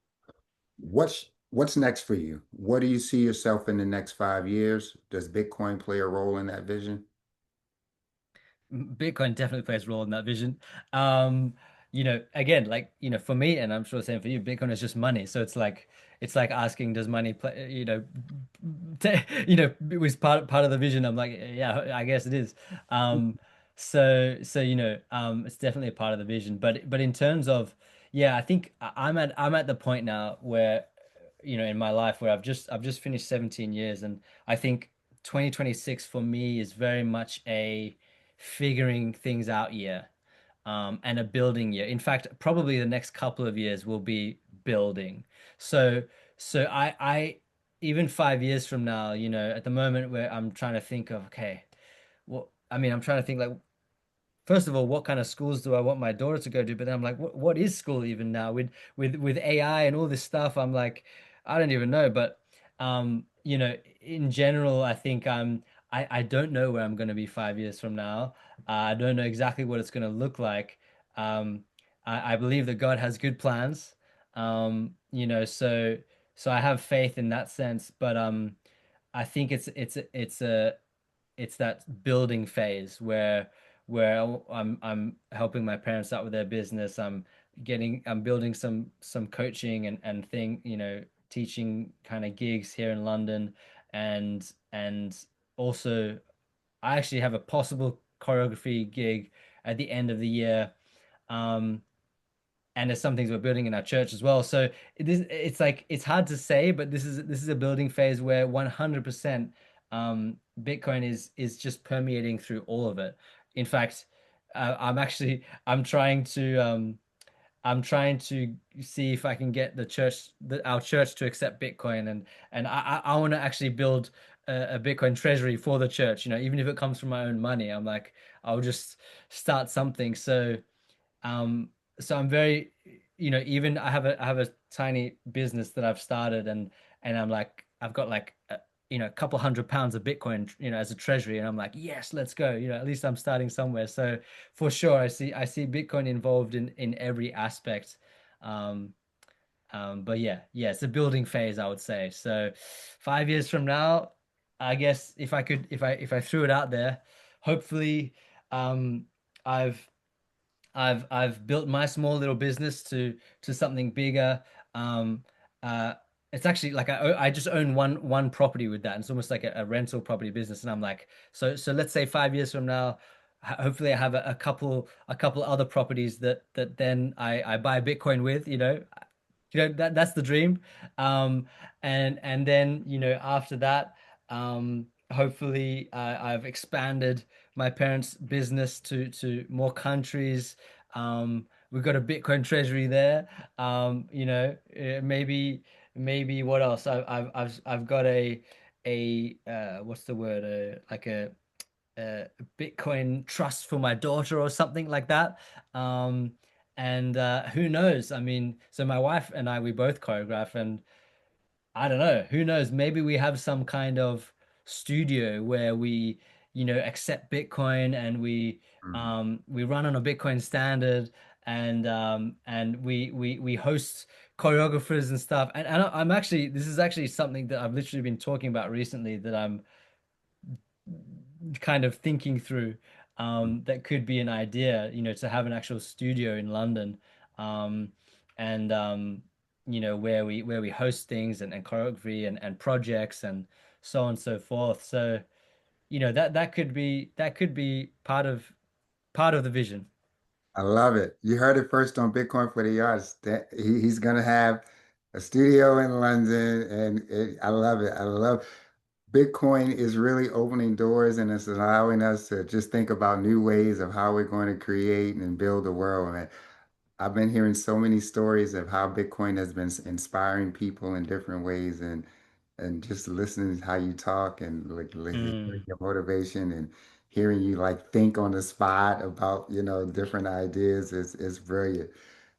What's next for you? What do you see yourself in the next 5 years? Does Bitcoin play a role in that vision? Bitcoin definitely plays a role in that vision. Again, like, for me, and I'm sure the same for you, Bitcoin is just money. So it's like asking, does money play, it was part of the vision. I'm like, yeah, I guess it is. It's definitely a part of the vision. But in terms of, yeah, I think I'm at the point now where, in my life, where I've just finished 17 years, and I think 2026 for me is very much a figuring things out year, and a building year. In fact, probably the next couple of years will be building. So, so even 5 years from now, at the moment where I'm trying to think of, okay, I'm trying to think, like, first of all, what kind of schools do I want my daughter to go to? But then I'm like, what is school even now with AI and all this stuff? I'm like, I don't even know. But in general, I think I don't know where I'm going to be 5 years from now. I don't know exactly what it's going to look like. Um, I believe that God has good plans. So I have faith in that sense. But I think it's that building phase where I'm helping my parents out with their business. I'm building some coaching and teaching kind of gigs here in London, and also I actually have a possible choreography gig at the end of the year. Um, and there's some things we're building in our church as well. So it's like, it's hard to say, but this is a building phase where 100% Bitcoin is just permeating through all of it. In fact, I'm trying to see if I can get our church to accept Bitcoin, and I want to actually build a Bitcoin treasury for the church. Even if it comes from my own money, I'm like, I'll just start something. Um, so I'm very, even I have a tiny business that I've started, and I'm like, I've got like a couple £100 of Bitcoin, as a treasury, and I'm like, yes, let's go. At least I'm starting somewhere. So for sure, I see Bitcoin involved in every aspect. Um, but yeah, it's a building phase, I would say. So 5 years from now, I guess, if I threw it out there, hopefully, um, I've I've built my small little business to something bigger. Um, uh, it's actually like I just own one property with that. And it's almost like a rental property business. And I'm like, so let's say 5 years from now, hopefully I have a couple other properties that then I buy Bitcoin with, that's the dream. And then, after that, hopefully I've expanded my parents' business to more countries. We've got a Bitcoin treasury there. Maybe what else? I've got a what's the word? Like a Bitcoin trust for my daughter or something like that. And who knows? I mean, so my wife and I, we both choreograph, and I don't know, who knows? Maybe we have some kind of studio where we, accept Bitcoin, and Mm. we run on a Bitcoin standard, and we host choreographers and stuff. And I'm actually, this is actually something that I've literally been talking about recently, that I'm kind of thinking through, that could be an idea, to have an actual studio in London, um, and where we host things, and choreography, and projects, and so on and so forth. So, that could be part of the vision. I love it. You heard it first on Bitcoin for the Arts. He's gonna have a studio in London, and I love it. I love Bitcoin is really opening doors, and it's allowing us to just think about new ways of how we're going to create and build the world. And I've been hearing so many stories of how Bitcoin has been inspiring people in different ways, and just listening to how you talk, and like hearing Mm, your motivation, and hearing you like think on the spot about, different ideas is brilliant.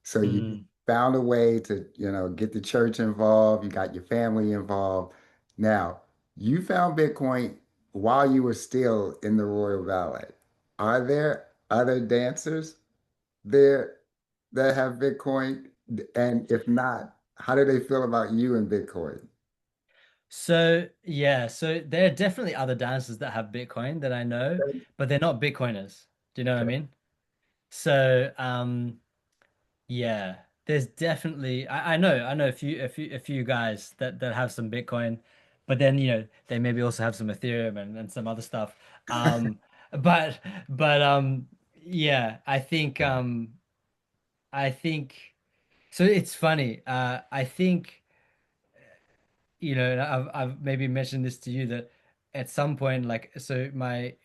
So you mm. found a way to, get the church involved, you got your family involved. Now, you found Bitcoin while you were still in the Royal Ballet. Are there other dancers there that have Bitcoin? And if not, how do they feel about you and Bitcoin? So yeah, so there are definitely other dancers that have Bitcoin that I know, Okay. but they're not Bitcoiners. Do you know what I mean? So, yeah, there's definitely, I know a few guys that have some Bitcoin, but then, they maybe also have some Ethereum, and some other stuff. Um but but yeah, I think so. It's funny. I think, and I've maybe mentioned this to you, that at some point, like, so my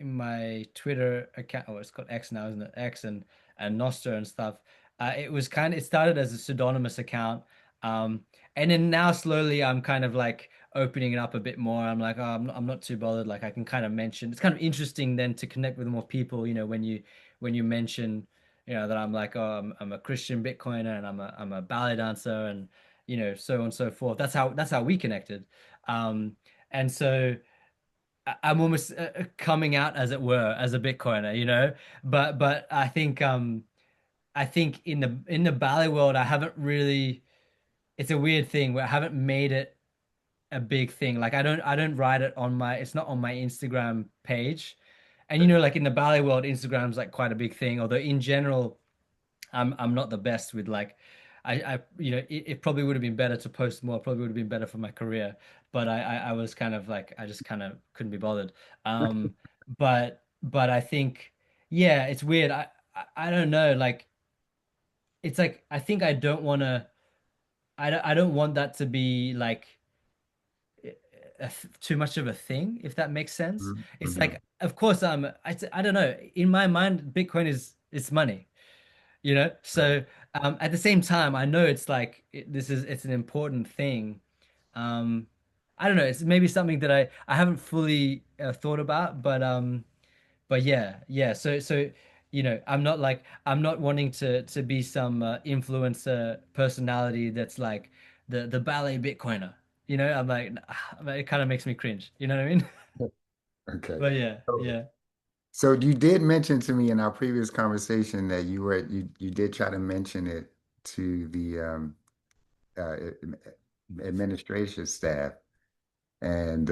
Twitter account, oh, it's called X now, isn't it? X and Nostr and stuff. It started as a pseudonymous account, um, and then now slowly I'm kind of like opening it up a bit more. I'm like, oh, I'm not too bothered. Like, I can kind of mention. It's kind of interesting then to connect with more people. When you mention, that I'm like, oh, I'm a Christian Bitcoiner, and I'm a ballet dancer, and so on and so forth. That's how we connected. Um, and so I'm almost coming out, as it were, as a Bitcoiner, But I think in the ballet world, I haven't really. It's a weird thing where I haven't made it a big thing. Like, I don't write it on my. It's not on my Instagram page. And like in the ballet world, Instagram's like quite a big thing. Although in general, I'm not the best with, like, it probably would have been better to post more, probably would have been better for my career, but I was kind of like, I just kind of couldn't be bothered. But I think, yeah, it's weird. I don't know, like, it's like, I think I don't want that to be like too much of a thing, if that makes sense. It's Mm-hmm. like, of course, I don't know, in my mind, Bitcoin is money. So, at the same time, I know it's like, it's an important thing. um I don't know, it's maybe something that I haven't fully thought about, but yeah, so I'm not wanting to be some influencer personality that's like the ballet Bitcoiner. I'm like, it kind of makes me cringe, you know what I mean? Okay. But yeah, So, yeah. so you did mention to me in our previous conversation that you did try to mention it to the uh, administration staff, and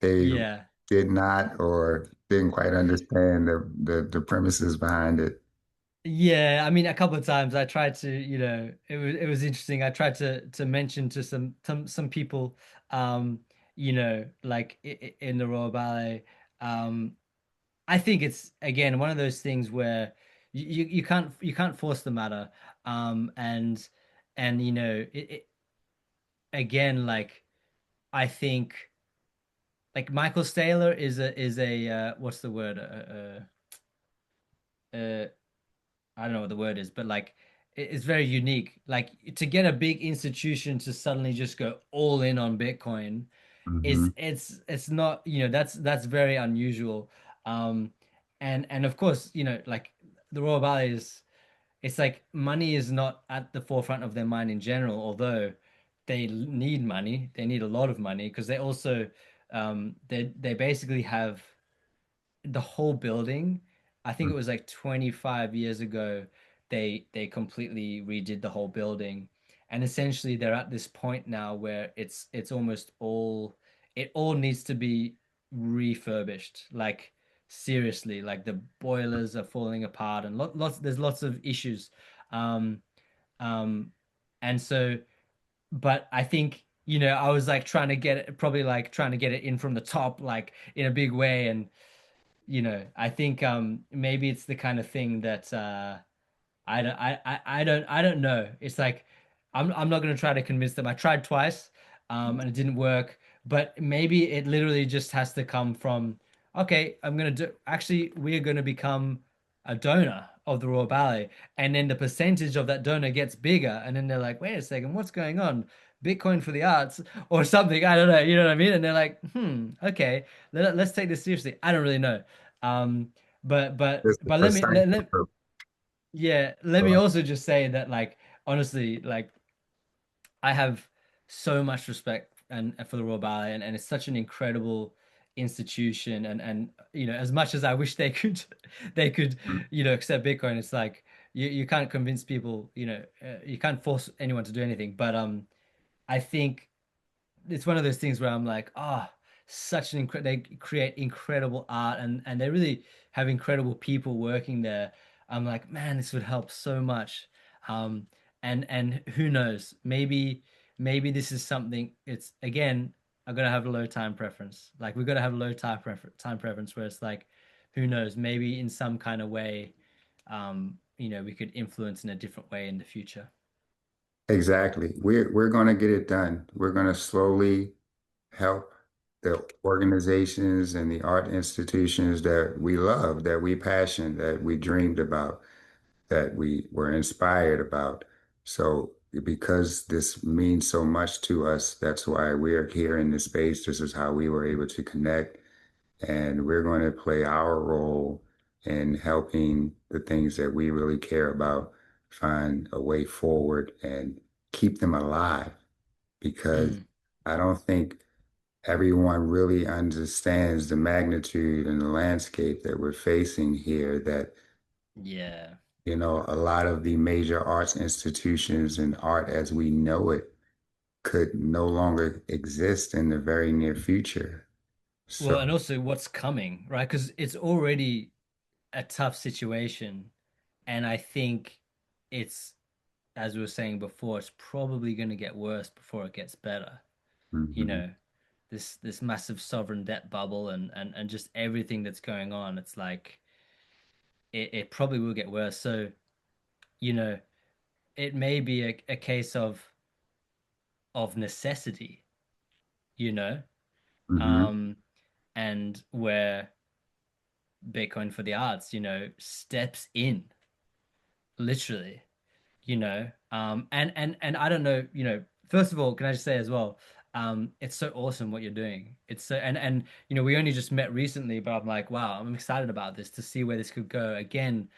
they Yeah. did not, or didn't quite understand the premises behind it. Yeah, I mean, a couple of times I tried to, it was interesting. I tried to mention to some people, like, in the Royal Ballet, um, I think it's again one of those things where you can't force the matter. And you know again like I think like Michael Staler is a what's the word I don't know what the word is, but like it's very unique. Like to get a big institution to suddenly just go all in on Bitcoin is Hmm. it's not, you know, that's very unusual. Um and of course, you know, like the Royal Ballet is it's like money is not at the forefront of their mind in general, although they need money. They need a lot of money because they also they basically have the whole building. I think it was like 25 years ago they completely redid the whole building. And essentially they're at this point now where it's almost all it all needs to be refurbished. Like seriously, like the boilers are falling apart and lots there's lots of issues. Um um and so but I think you know I was like trying to get it probably like trying to get it in from the top like in a big way and you know, I think maybe it's the kind of thing that I don't know. It's like I'm not gonna try to convince them. I tried twice, and it didn't work. But maybe it literally just has to come from, okay, I'm gonna do actually we're gonna become a donor of the Royal Ballet, and then the percentage of that donor gets bigger, and then they're like, wait a second, what's going on? Bitcoin for the arts or something. I don't know. You know what I mean? And they're like, okay, let's take this seriously. I don't really know. Um, It's the but precise word. yeah, let me also just say that like honestly, like I have so much respect and for the Royal Ballet and it's such an incredible institution and you know, as much as I wish they could they could, you know, accept Bitcoin, it's like you can't convince people, you know, you can't force anyone to do anything. But I think it's one of those things where I'm like, ah, such an incredible. They create incredible art, and they really have incredible people working there. I'm like, man, this would help so much. Um, and who knows? Maybe this is something. It's again, I'm gonna have a low time preference. Like we're gonna have a low time preference where it's like, who knows? Maybe in some kind of way, you know, we could influence in a different way in the future. Exactly. We're going to get it done. We're going to slowly help the organizations and the art institutions that we love, that we passion, that we dreamed about, that we were inspired about. So because this means so much to us, that's why we're here in this space. This is how we were able to connect. And we're going to play our role in helping the things that we really care about find a way forward and keep them alive. Because Mm, I don't think everyone really understands the magnitude and the landscape that we're facing here, that, yeah. a lot of the major arts institutions and art as we know it could no longer exist in the very near future. Well, So, and also what's coming, right? Because it's already a tough situation. And I think it's, as we were saying before, it's probably going to get worse before it gets better. You mhm. know, this massive sovereign debt bubble and just everything that's going on. It's like it probably will get worse. So, you know, it may be a case of necessity, you know, Hmm. um, and where Bitcoin for the arts, you know, steps in literally you know and I don't know you know first of all can I just say as well it's so awesome what you're doing it's so and you know we only just met recently but I'm like wow I'm excited about this to see where this could go again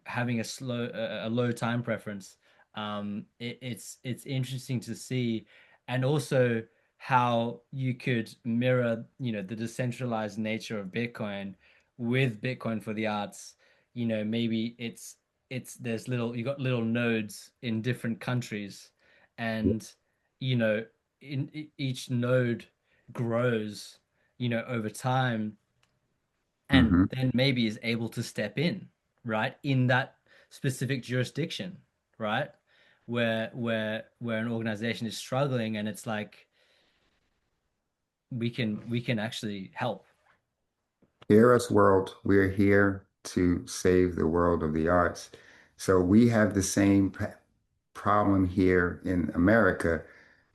having a low time preference it's interesting to see and also how you could mirror you know the decentralized nature of Bitcoin with Bitcoin for the arts you know maybe it's there's little you got little nodes in different countries and you know each node grows you know over time and Hmm. then maybe is able to step in right in that specific jurisdiction right where an organization is struggling and it's like we can actually help Hear us, world. We're here to save the world of the arts. So we have the same problem here in America.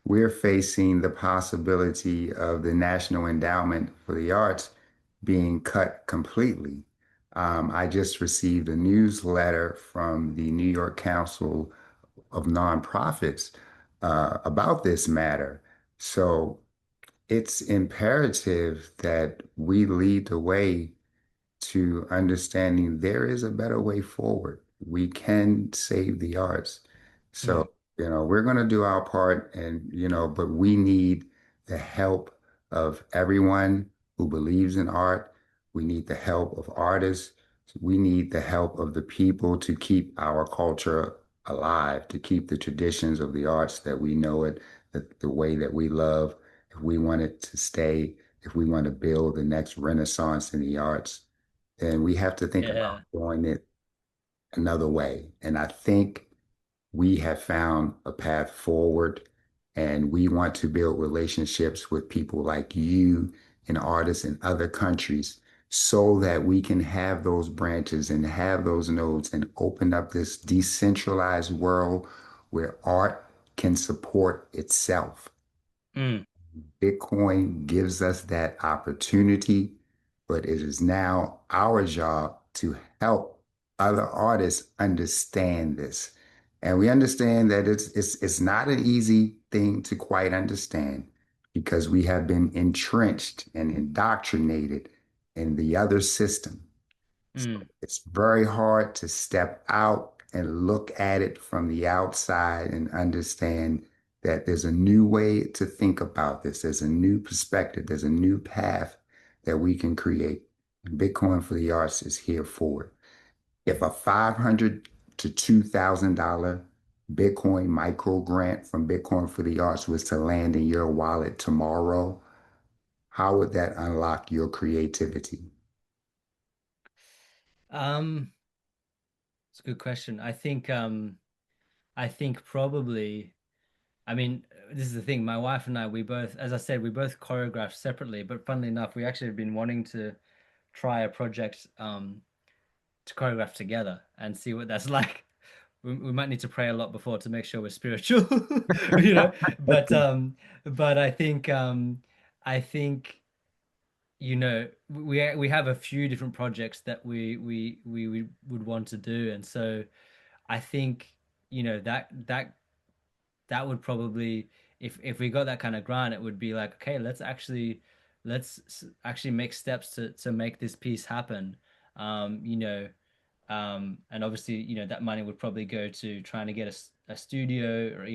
We're facing the possibility of the National Endowment for the Arts being cut completely. I just received a newsletter from the New York Council of Nonprofits about this matter. So it's imperative that we lead the way to understanding there is a better way forward. We can save the arts. Mm, So, we're going to do our part and, but we need the help of everyone who believes in art. We need the help of artists. We need the help of the people to keep our culture alive, to keep the traditions of the arts that we know it, the way that we love. If we want it to stay, if we want to build the next renaissance in the arts, and we have to think about yeah. doing it another way. And I think we have found a path forward, and we want to build relationships with people like you and artists in other countries so that we can have those branches and have those nodes and open up this decentralized world where art can support itself. Mm, Bitcoin gives us that opportunity, but it is now our job to help other artists understand this. And we understand that it's not an easy thing to quite understand because we have been entrenched and indoctrinated in the other system. mm, It's very hard to step out and look at it from the outside and understand that there's a new way to think about this. There's a new perspective. There's a new path that we can create. And Bitcoin for the Arts is here for it. If a $500 to $2,000 Bitcoin micro grant from Bitcoin for the Arts was to land in your wallet tomorrow, how would that unlock your creativity? um, it's a good question. I think probably. I mean, this is the thing. My wife and I, we both, as I said, we both choreograph separately. But funnily enough, we actually have been wanting to try a project to choreograph together and see what that's like. We might need to pray a lot before to make sure we're spiritual, you know. But I think we have a few different projects that we would want to do, and so I think that would probably, if we got that kind of grant, it would be like, okay, let's actually make steps to make this piece happen. um you know and obviously, that money would probably go to trying to get a studio, or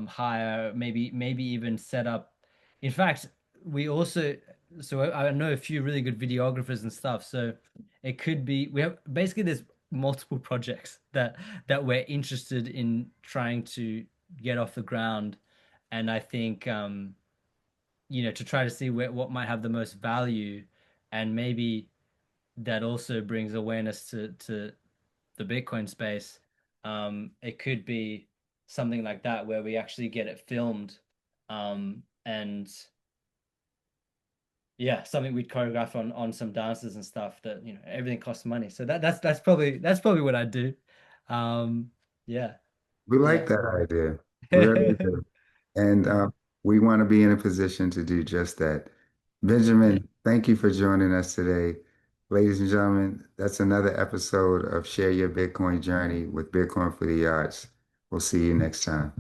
hire, maybe even set up. In fact, we also so I know a few really good videographers and stuff, so it could be, we have basically, there's multiple projects that we're interested in trying to get off the ground. And I think, to try to see what might have the most value, and maybe that also brings awareness to the Bitcoin space. It could be something like that where we actually get it filmed, and yeah, something we'd choreograph on some dances and stuff, that everything costs money. So that's probably what I'd do. Um, yeah, We yeah. like that idea. We really do. And Yeah. we want to be in a position to do just that. Yeah. Benjamin, thank you for joining us today. Ladies and gentlemen, that's another episode of Share Your Bitcoin Journey with Bitcoin for the Arts. We'll see you next time.